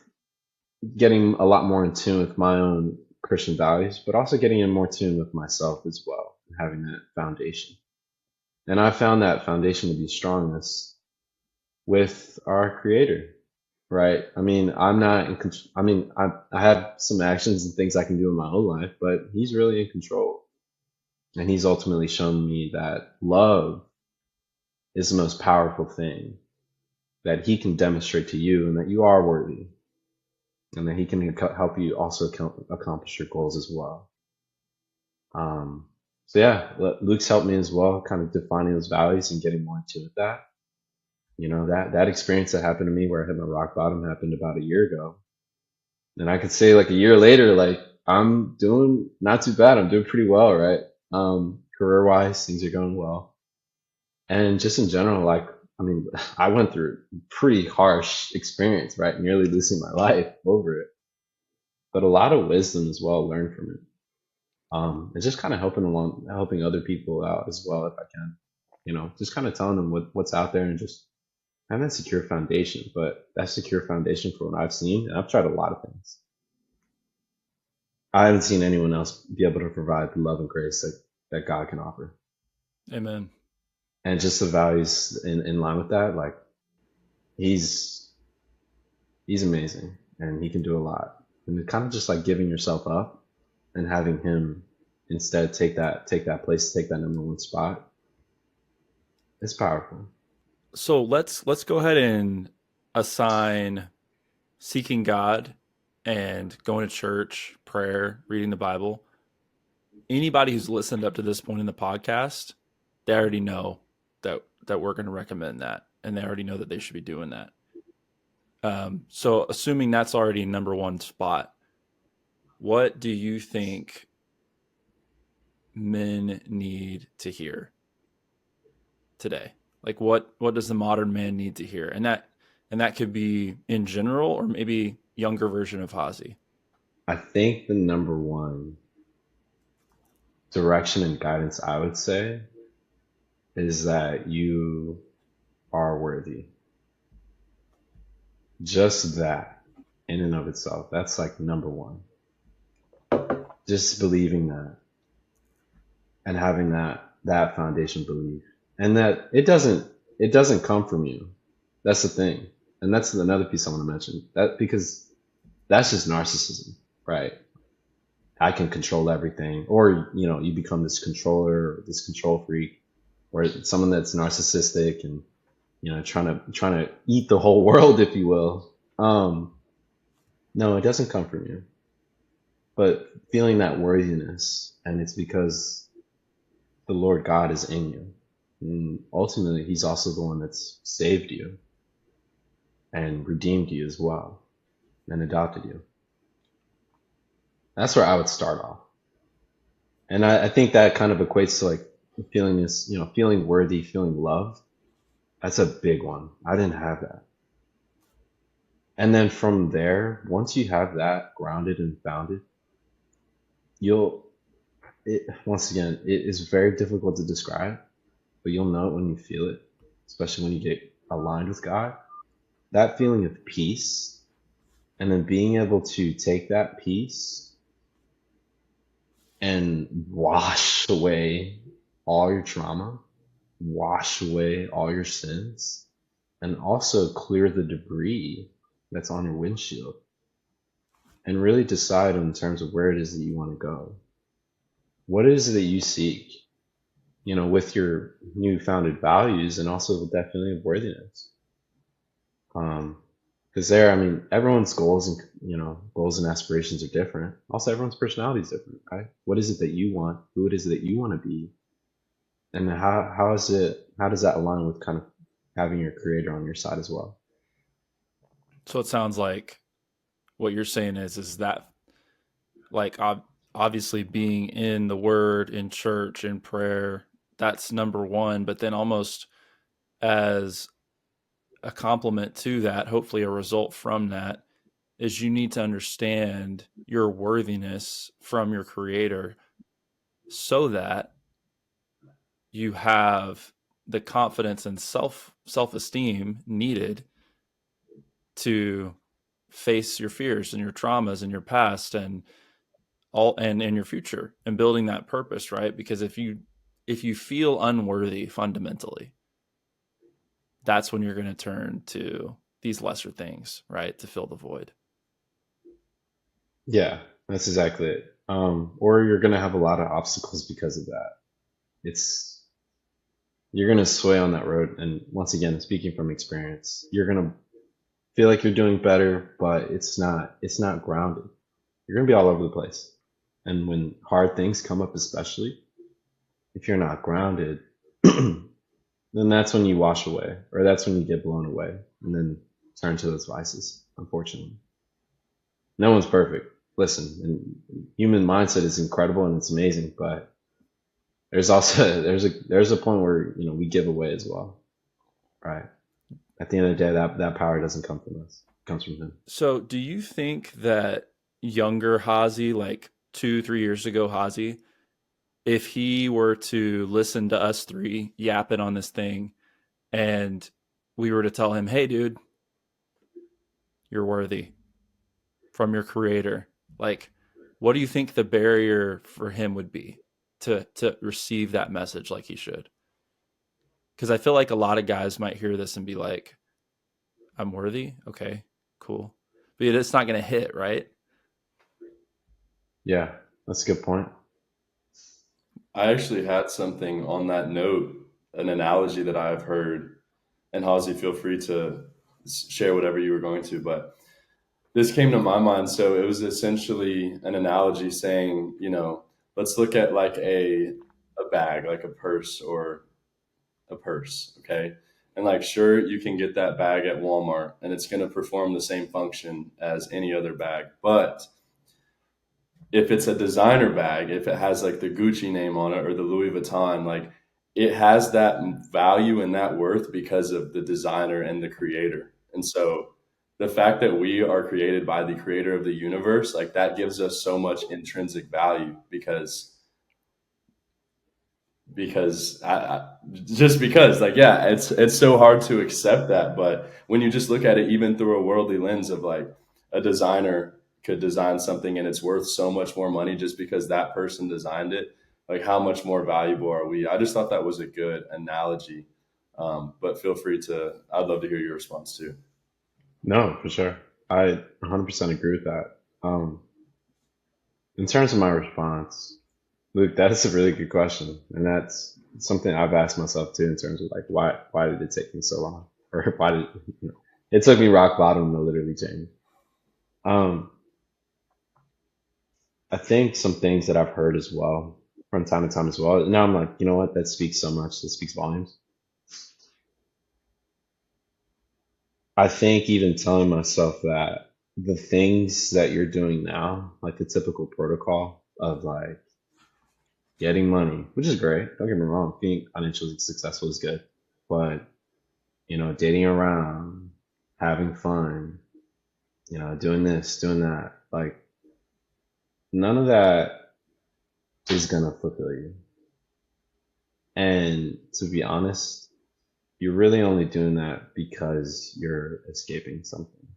getting a lot more in tune with my own Christian values, but also getting in more tune with myself as well, and having that foundation. And I found that foundation to be strongest with our Creator, right? I mean, I'm not in control. I mean, I have some actions and things I can do in my own life, but He's really in control. And He's ultimately shown me that love is the most powerful thing that He can demonstrate to you, and that you are worthy, and that He can help you also accomplish your goals as well. So yeah, Luke's helped me as well, kind of defining those values and getting more into that. That experience that happened to me where I hit my rock bottom happened about a year ago. And I could say like a year later, like I'm doing not too bad. I'm doing pretty well, right? Career wise, things are going well. And just in general, like, I mean, I went through a pretty harsh experience, right? Nearly losing my life over it, but a lot of wisdom as well learned from it. And just kind of helping other people out as well if I can, just kind of telling them what's out there and just having that secure foundation. But that secure foundation for what I've seen, and I've tried a lot of things. I haven't seen anyone else be able to provide the love and grace that God can offer. Amen. And just the values in line with that, like he's amazing and He can do a lot. And kind of just like giving yourself up and having Him instead take that place, take that number one spot. It's powerful. So let's go ahead and assign seeking God and going to church, prayer, reading the Bible. Anybody who's listened up to this point in the podcast, they already know that we're going to recommend that, and they already know that they should be doing that. So assuming that's already number one spot, what do you think men need to hear today? Like what does the modern man need to hear? And that could be in general or maybe younger version of Jazie. I think the number one direction and guidance I would say is that you are worthy. Just that in and of itself. That's like number one. Just believing that and having that foundation belief. And that it doesn't come from you. That's the thing. And that's another piece I want to mention. That because that's just narcissism, right? I can control everything. Or, you become this controller or this control freak or someone that's narcissistic and trying to eat the whole world, if you will. No, it doesn't come from you. But feeling that worthiness, and it's because the Lord God is in you. And ultimately, He's also the one that's saved you and redeemed you as well and adopted you. That's where I would start off. And I think that kind of equates to like feeling this, feeling worthy, feeling loved. That's a big one. I didn't have that. And then from there, once you have that grounded and founded, once again, it is very difficult to describe, but you'll know it when you feel it, especially when you get aligned with God. That feeling of peace, and then being able to take that peace and wash away all your trauma, wash away all your sins, and also clear the debris that's on your windshield. and really decide in terms of where it is that you want to go. What is it that you seek, with your new-founded values and also with that feeling of worthiness? Um, because there, I mean, everyone's goals and aspirations are different. Also, everyone's personality is different, right? What is it that you want? Who it is that you want to be? And how does that align with kind of having your creator on your side as well? So it sounds like what you're saying is that like obviously being in the word, in church, in prayer, that's number one, but then almost as a complement to that, hopefully a result from that, is you need to understand your worthiness from your creator so that you have the confidence and self-esteem needed to face your fears and your traumas and your past and all and in your future and building that purpose, right? Because if you feel unworthy fundamentally, that's when you're going to turn to these lesser things, right, to fill the void. Yeah, that's exactly it. Or you're gonna have a lot of obstacles because of that. It's You're gonna sway on that road, and once again, speaking from experience, you're gonna feel like you're doing better, but it's not grounded. You're gonna be all over the place. And when hard things come up, especially if you're not grounded, then that's when you wash away, or that's when you get blown away, and then turn to those vices, unfortunately. No one's perfect. Listen, and human mindset is incredible and it's amazing, but there's also there's a point where we give away as well, right? At the end of the day, that power doesn't come from us; it comes from him. So, do you think that younger Hazi, like 2, 3 years ago, Hazi, if he were to listen to us three yapping on this thing and we were to tell him, hey, dude, you're worthy from your creator, like, what do you think the barrier for him would be to receive that message like he should? Because I feel like a lot of guys might hear this and be like, I'm worthy. Okay, cool. But it's not going to hit, right? Yeah, that's a good point. I actually had something on that note, an analogy that I've heard, and Halsey, feel free to share whatever you were going to, but this came to my mind. So it was essentially an analogy saying, let's look at like a bag, like a purse or a purse, okay? And like, sure, you can get that bag at Walmart and it's going to perform the same function as any other bag. But if it's a designer bag, if it has like the Gucci name on it or the Louis Vuitton, like it has that value and that worth because of the designer and the creator. And so the fact that we are created by the creator of the universe, like that gives us so much intrinsic value because like yeah, it's so hard to accept that. But when you just look at it even through a worldly lens of like a designer could design something and it's worth so much more money just because that person designed it, like how much more valuable are we? I just thought that was a good analogy. But feel free to, I'd love to hear your response too. No, for sure. I 100% agree with that. In terms of my response, Luke, that is a really good question, and that's something I've asked myself too. In terms of like, why did it take me so long, or why did it took me rock bottom to literally change? Um, I think some things that I've heard as well from time to time as well. Now I'm like, you know what? That speaks so much. That speaks volumes. I think even telling myself that the things that you're doing now, like the typical protocol of like getting money, which is great. Don't get me wrong. Being financially successful is good, but dating around, having fun, doing this, doing that, like none of that is gonna fulfill you. And to be honest, you're really only doing that because you're escaping something.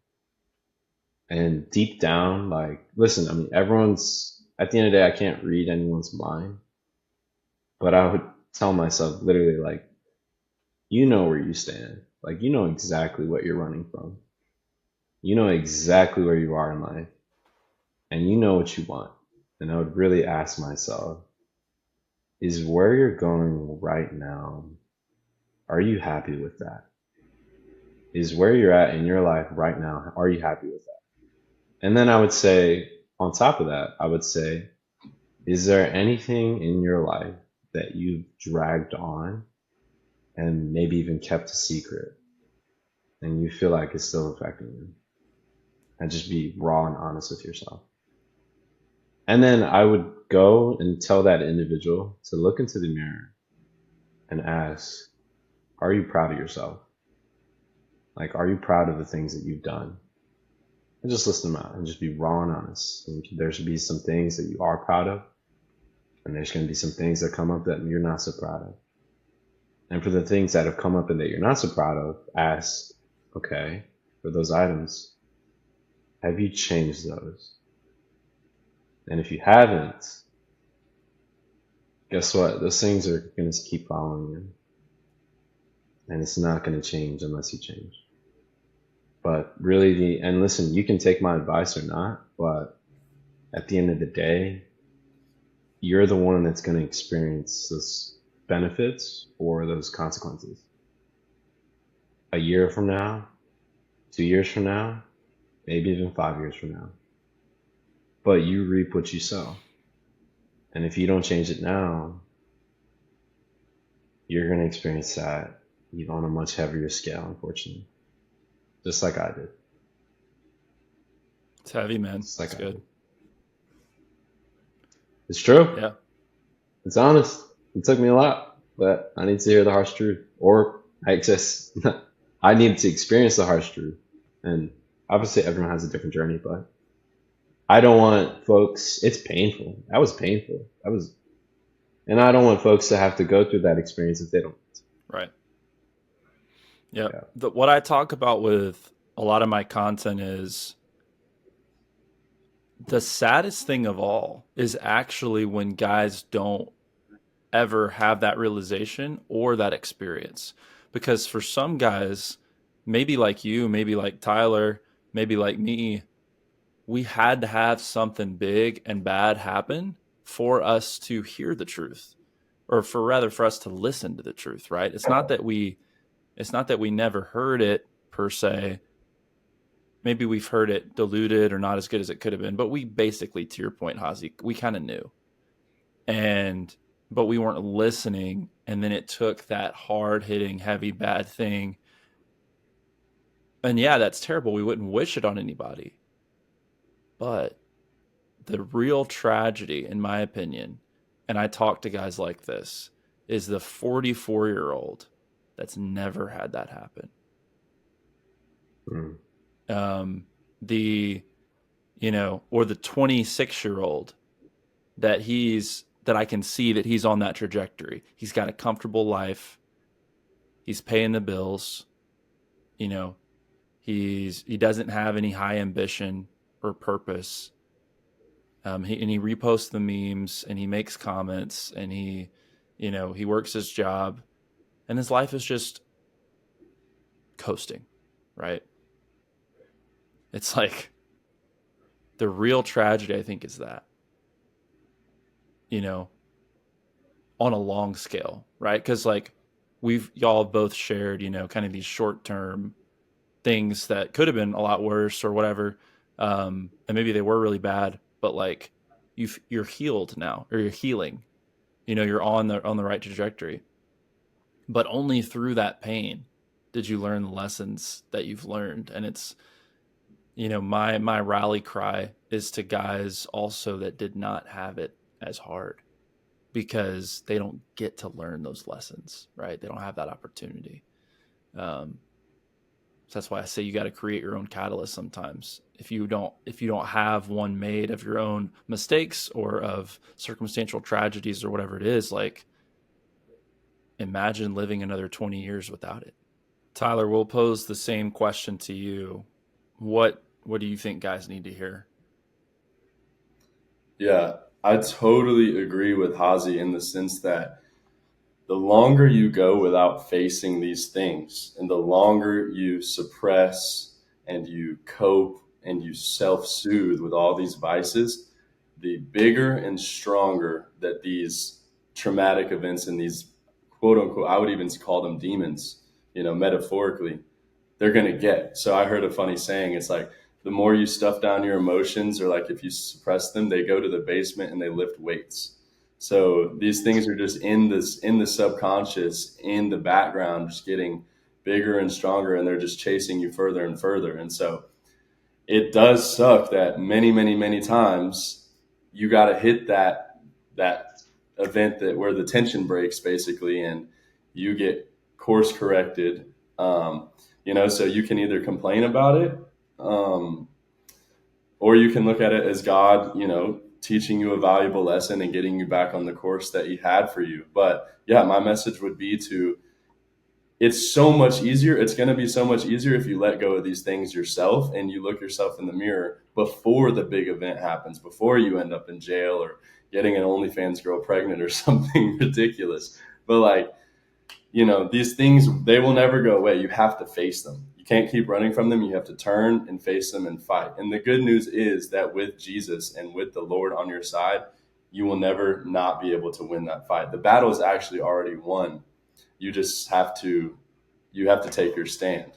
And deep down, like, listen, I mean, at the end of the day, I can't read anyone's mind, but I would tell myself literally, like, you know where you stand. Like, you know exactly what you're running from. You know exactly where you are in life. and you know what you want. And I would really ask myself, is where you're going right now, are you happy with that? Is where you're at in your life right now, are you happy with that? And then I would say, on top of that, I would say, is there anything in your life that you've dragged on and maybe even kept a secret and you feel like it's still affecting you? And just be raw and honest with yourself. And then I would go and tell that individual to look into the mirror and ask, are you proud of yourself? Like, are you proud of the things that you've done? And just listen them out and just be raw and honest. And there should be some things that you are proud of, and there's going to be some things that come up that you're not so proud of. And for the things that have come up and that you're not so proud of, ask, okay, for those items, have you changed those? And if you haven't, guess what? Those things are going to keep following you. And it's not going to change unless you change. But really, and listen, you can take my advice or not, but at the end of the day, you're the one that's going to experience those benefits or those consequences. A year from now, 2 years from now, maybe even 5 years from now. But you reap what you sow. And if you don't change it now, you're going to experience that on a much heavier scale, unfortunately. Just like I did. It's heavy, man. Just like It's I good. did. It's true. Yeah. It's honest. It took me a lot, but I need to hear the harsh truth. Or I just, I need to experience the harsh truth. And obviously everyone has a different journey, but I don't want folks, it's painful. That was painful. And I don't want folks to have to go through that experience if they don't. Right. Yeah. Yeah. What I talk about with a lot of my content is the saddest thing of all is actually when guys don't ever have that realization or that experience. Because for some guys, maybe like you, maybe like Tyler, maybe like me, we had to have something big and bad happen for us to hear the truth, or for us to listen to the truth, right? It's not that we never heard it per se. Maybe we've heard it diluted or not as good as it could have been, but we basically, to your point, Jazie, we kind of knew. But we weren't listening, and then it took that hard hitting, heavy, bad thing. And yeah, that's terrible. We wouldn't wish it on anybody. But the real tragedy, in my opinion, and I talk to guys like this, is the 44-year-old that's never had that happen. Mm. The, or the 26-year-old that I can see that he's on that trajectory. He's got a comfortable life. He's paying the bills. He doesn't have any high ambition or purpose. He reposts the memes and he makes comments and he works his job and his life is just coasting, right? It's like the real tragedy, I think, is that, on a long scale, right? Because like y'all both shared, kind of these short-term things that could have been a lot worse or whatever. And maybe they were really bad, but like you're healed now, or you're healing, you're on the right trajectory, but only through that pain did you learn the lessons that you've learned. And it's, my rally cry is to guys also that did not have it as hard, because they don't get to learn those lessons, right? They don't have that opportunity. So that's why I say you got to create your own catalyst sometimes. If you don't have one made of your own mistakes or of circumstantial tragedies or whatever it is, like, imagine living another 20 years without it. Tyler, we'll pose the same question to you. What do you think guys need to hear? Yeah, I totally agree with Hazi in the sense that the longer you go without facing these things and the longer you suppress and you cope and you self-soothe with all these vices, the bigger and stronger that these traumatic events and these quote unquote, I would even call them demons, metaphorically, they're going to get. So I heard a funny saying. It's like the more you stuff down your emotions, or like if you suppress them, they go to the basement and they lift weights. So these things are just in the subconscious, in the background, just getting bigger and stronger, and they're just chasing you further and further. And so it does suck that many, many, many times you got to hit that event that where the tension breaks basically, and you get course corrected. So you can either complain about it, um, or you can look at it as God, teaching you a valuable lesson and getting you back on the course that He had for you. But yeah, my message would be to it's so much easier. It's going to be so much easier if you let go of these things yourself and you look yourself in the mirror before the big event happens, before you end up in jail or getting an OnlyFans girl pregnant or something ridiculous. But like, these things, they will never go away. You have to face them. You can't keep running from them. You have to turn and face them and fight. And the good news is that with Jesus and with the Lord on your side, you will never not be able to win that fight. The battle is actually already won. You just have to take your stand.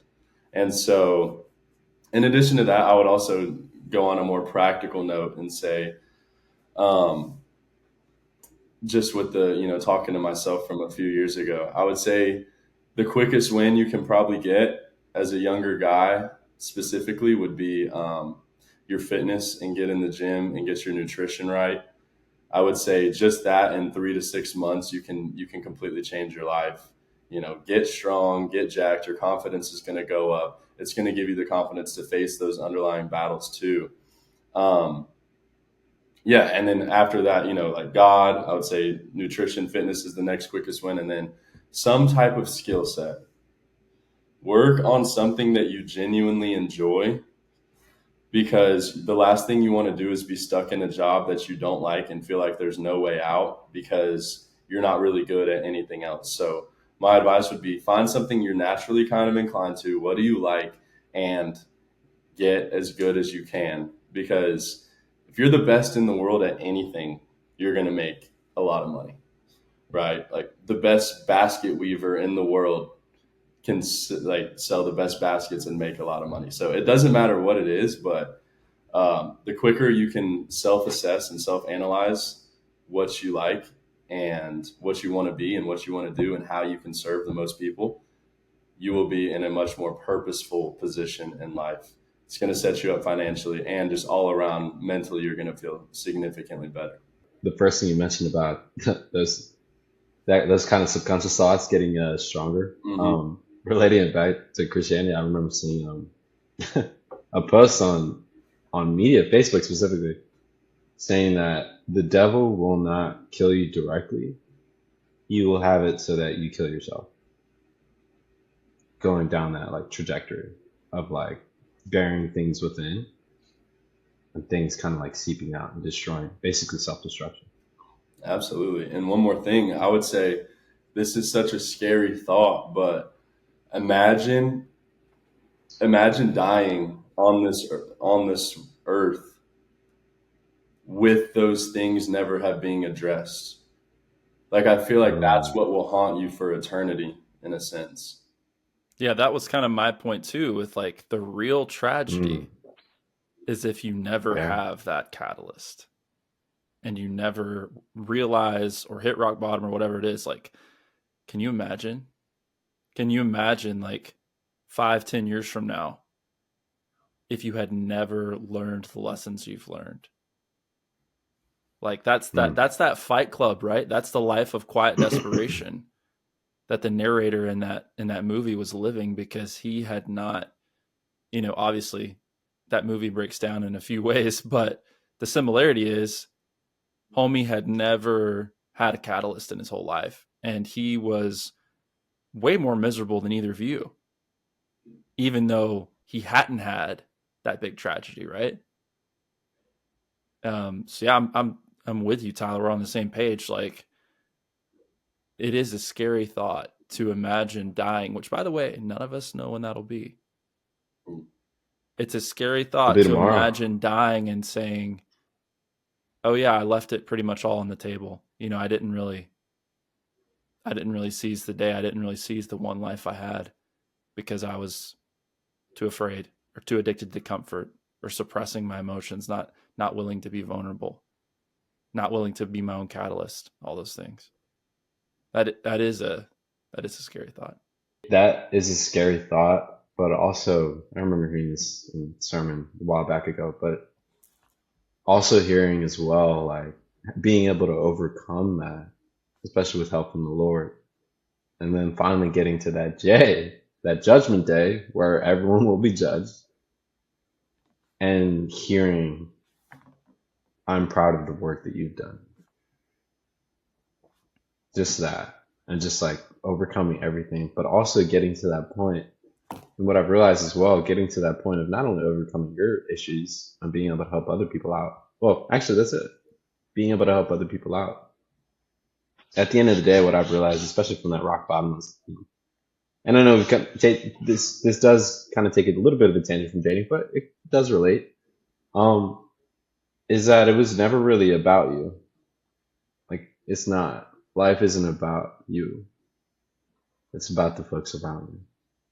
And so in addition to that, I would also go on a more practical note and say, um, just with the, talking to myself from a few years ago, I would say the quickest win you can probably get as a younger guy specifically would be your fitness, and get in the gym and get your nutrition right. I would say just that in 3 to 6 months, you can completely change your life. Get strong, get jacked. Your confidence is going to go up. It's going to give you the confidence to face those underlying battles too. Um, yeah, and then after that, like God, I would say nutrition, fitness is the next quickest win, and then some type of skill set. Work on something that you genuinely enjoy, because the last thing you want to do is be stuck in a job that you don't like and feel like there's no way out because you're not really good at anything else. So my advice would be find something you're naturally kind of inclined to. What do you like? And get as good as you can, because if you're the best in the world at anything, you're going to make a lot of money, right? Like the best basket weaver in the world can like sell the best baskets and make a lot of money. So it doesn't matter what it is, but the quicker you can self-assess and self-analyze what you like and what you want to be and what you want to do and how you can serve the most people, you will be in a much more purposeful position in life. It's going to set you up financially, and just all around mentally, you're going to feel significantly better. The first thing you mentioned about those kind of subconscious thoughts getting stronger. Mm-hmm. Relating it back to Christianity, I remember seeing a post on media, Facebook specifically, saying that the devil will not kill you directly. He will have it so that you kill yourself. Going down that like trajectory of like burying things within and things kind of like seeping out and destroying, basically self-destruction. Absolutely. And one more thing, I would say this is such a scary thought, but imagine dying on this earth with those things never have being addressed. Like I feel like that's what will haunt you for eternity in a sense. Yeah, that was kind of my point too, with like the real Mm, tragedy is if you never yeah. have that catalyst and you never realize or hit rock bottom or whatever it is. Like, can you imagine? Can you imagine like 5, 10 years from now if you had never learned the lessons you've learned? Like Mm. that's that Fight Club, right? That's the life of quiet desperation that the narrator in that movie was living, because he had not, obviously that movie breaks down in a few ways, but the similarity is homie had never had a catalyst in his whole life, and he was way more miserable than either of you, even though he hadn't had that big tragedy, right? So yeah, I'm with you, Tyler. We're on the same page. Like, it is a scary thought to imagine dying, which, by the way, none of us know when that'll be. It's a scary I'll thought be to tomorrow. imagine dying and saying, "Oh yeah, I left it pretty much all on the table. I didn't really seize the day. I didn't really seize the one life I had because I was too afraid or too addicted to comfort or suppressing my emotions, not willing to be vulnerable, not willing to be my own catalyst, all those things." That is a scary thought. That is a scary thought, but also I remember hearing this in a sermon a while back ago, but also hearing as well, like being able to overcome that, especially with help from the Lord, and then finally getting to that judgment day where everyone will be judged, and hearing, I'm proud of the work that you've done. Just that. And just like overcoming everything, but also getting to that point. And what I've realized as well, getting to that point of not only overcoming your issues and being able to help other people out. Well, actually, that's it. Being able to help other people out. At the end of the day, what I've realized, especially from that rock bottom, was, and I know this does kind of take a little bit of a tangent from dating, but it does relate. Um, is that it was never really about you. Like it's not. Life isn't about you. It's about the folks around you,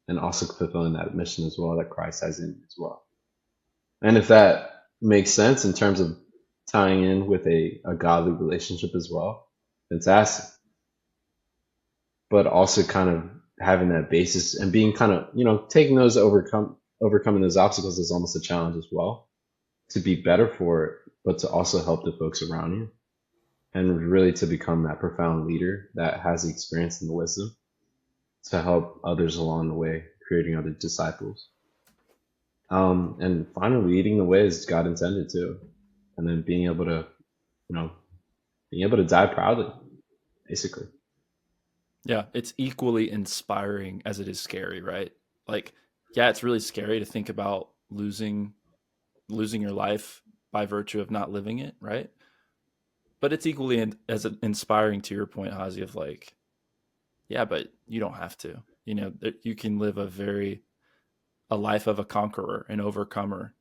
and also fulfilling that mission as well that Christ has in you as well. And if that makes sense in terms of tying in with a godly relationship as well, fantastic. But also kind of having that basis and being kind of, taking those overcoming those obstacles is almost a challenge as well to be better for it, but to also help the folks around you and really to become that profound leader that has the experience and the wisdom to help others along the way, creating other disciples. And finally leading the way as God intended to. And then you know, being able to die proudly, basically. Yeah, it's equally inspiring as it is scary, right? Like, yeah, it's really scary to think about losing your life by virtue of not living it, right? But it's equally as inspiring to your point, Hazi, of like, yeah, but you don't have to. You can live a life of a conqueror, an overcomer,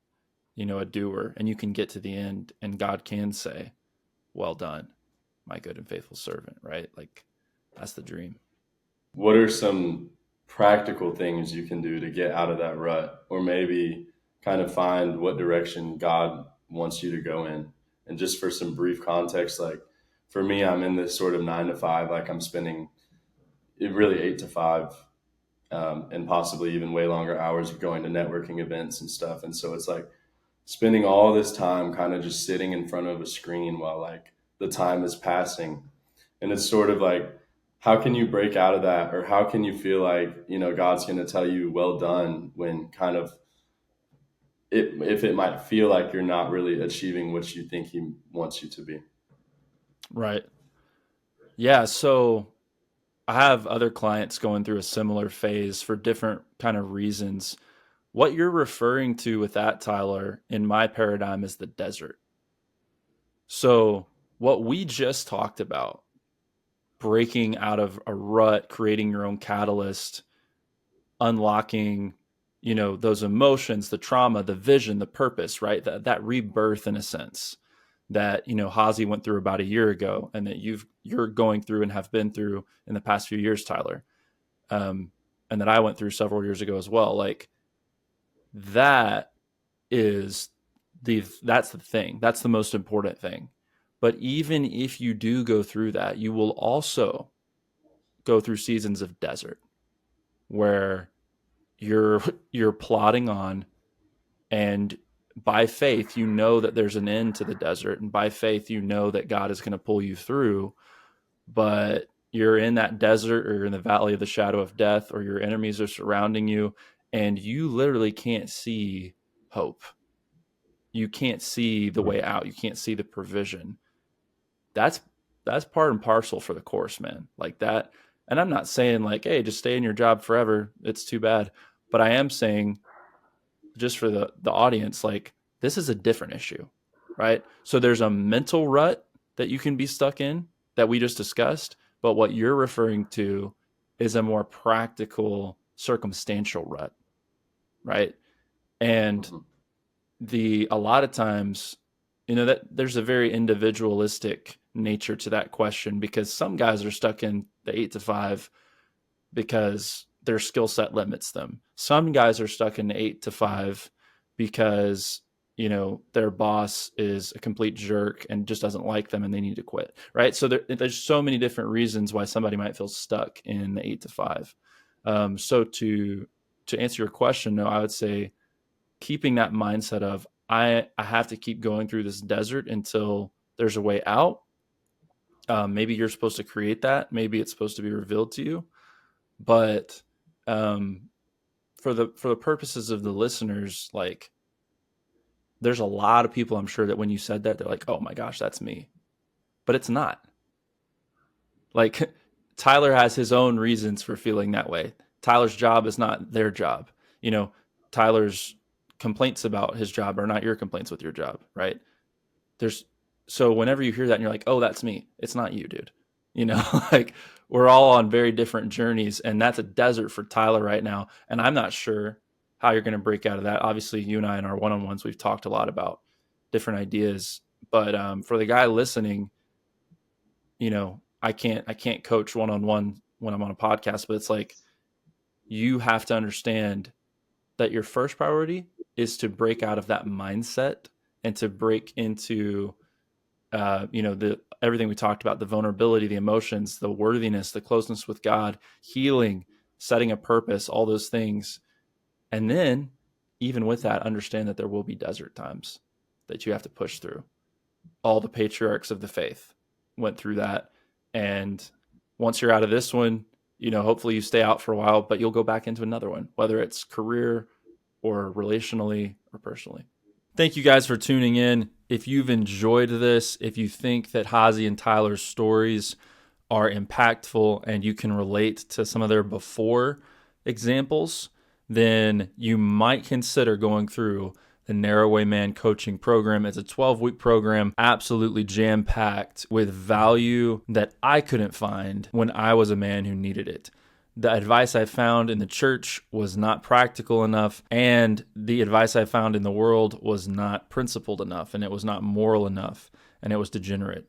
a doer, and you can get to the end, and God can say, "Well done, my good and faithful servant." Right? Like, that's the dream. What are some practical things you can do to get out of that rut, or maybe kind of find what direction God wants you to go in? And just for some brief context, like for me, I'm in this sort of 9 to 5, like I'm spending it really 8 to 5, and possibly even way longer hours going to networking events and stuff. And so it's like spending all this time kind of just sitting in front of a screen while like the time is passing. And it's sort of like, how can you break out of that? Or how can you feel like, God's going to tell you, well done, when kind of if it might feel like you're not really achieving what you think he wants you to be. Right. Yeah. So I have other clients going through a similar phase for different kind of reasons. What you're referring to with that, Tyler, in my paradigm is the desert. So what we just talked about, breaking out of a rut, creating your own catalyst, unlocking, those emotions, the trauma, the vision, the purpose, right? That rebirth in a sense that, Hazi went through about a year ago and that you're going through and have been through in the past few years, Tyler. Um, and that I went through several years ago as well. Like that is that's the thing. That's the most important thing. But even if you do go through that, you will also go through seasons of desert where you're you're plodding on, and by faith you know that there's an end to the desert, and by faith you know that God is going to pull you through, but you're in that desert or you're in the valley of the shadow of death, or your enemies are surrounding you and you literally can't see hope. You can't see the way out. You can't see the provision. That's that's part and parcel for the course, man. Like that. And I'm not saying like, hey, just stay in your job forever. It's too bad. But I am saying, just for the audience, like this is a different issue, right? So there's a mental rut that you can be stuck in that we just discussed, but what you're referring to is a more practical, circumstantial rut, right? And Mhm. a lot of times, that there's a very individualistic nature to that question, because some guys are stuck in the 8 to 5 because their skill set limits them. Some guys are stuck in 8 to 5 because their boss is a complete jerk and just doesn't like them and they need to quit. Right. So there's so many different reasons why somebody might feel stuck in the 8 to 5. So to answer your question, no, I would say keeping that mindset of I have to keep going through this desert until there's a way out. Maybe you're supposed to create that. Maybe it's supposed to be revealed to you. But um, for the purposes of the listeners, like, there's a lot of people, I'm sure, that when you said that, they're like, "Oh my gosh, that's me," but it's not. Like, Tyler has his own reasons for feeling that way. Tyler's job is not their job. Tyler's complaints about his job are not your complaints with your job, right? There's So whenever you hear that and you're like, "Oh, that's me," it's not you, dude. Like, we're all on very different journeys, and that's a desert for Tyler right now. And I'm not sure how you're going to break out of that. Obviously, you and I in our one-on-ones, we've talked a lot about different ideas, but for the guy listening, I can't coach one-on-one when I'm on a podcast, but it's like, you have to understand that your first priority is to break out of that mindset and to break into the everything we talked about, the vulnerability, the emotions, the worthiness, the closeness with God, healing, setting a purpose, all those things. And then, even with that, understand that there will be desert times that you have to push through. All the patriarchs of the faith went through that. And once you're out of this one, hopefully you stay out for a while, but you'll go back into another one, whether it's career or relationally or personally. Thank you guys for tuning in. If you've enjoyed this, if you think that Jazie and Tyler's stories are impactful and you can relate to some of their before examples, then you might consider going through the Narrowway Man coaching program. It's a 12-week program, absolutely jam-packed with value that I couldn't find when I was a man who needed it. The advice I found in the church was not practical enough, and the advice I found in the world was not principled enough, and it was not moral enough, and it was degenerate.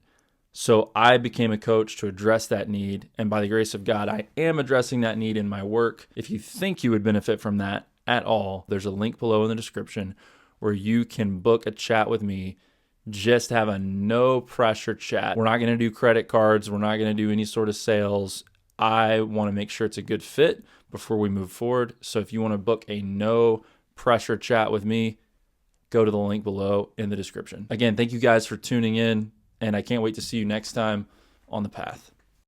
So I became a coach to address that need, and by the grace of God, I am addressing that need in my work. If you think you would benefit from that at all, there's a link below in the description where you can book a chat with me. Just have a no pressure chat. We're not going to do credit cards. We're not going to do any sort of sales. I want to make sure it's a good fit before we move forward. So if you want to book a no pressure chat with me, go to the link below in the description. Again, thank you guys for tuning in, and I can't wait to see you next time on the path.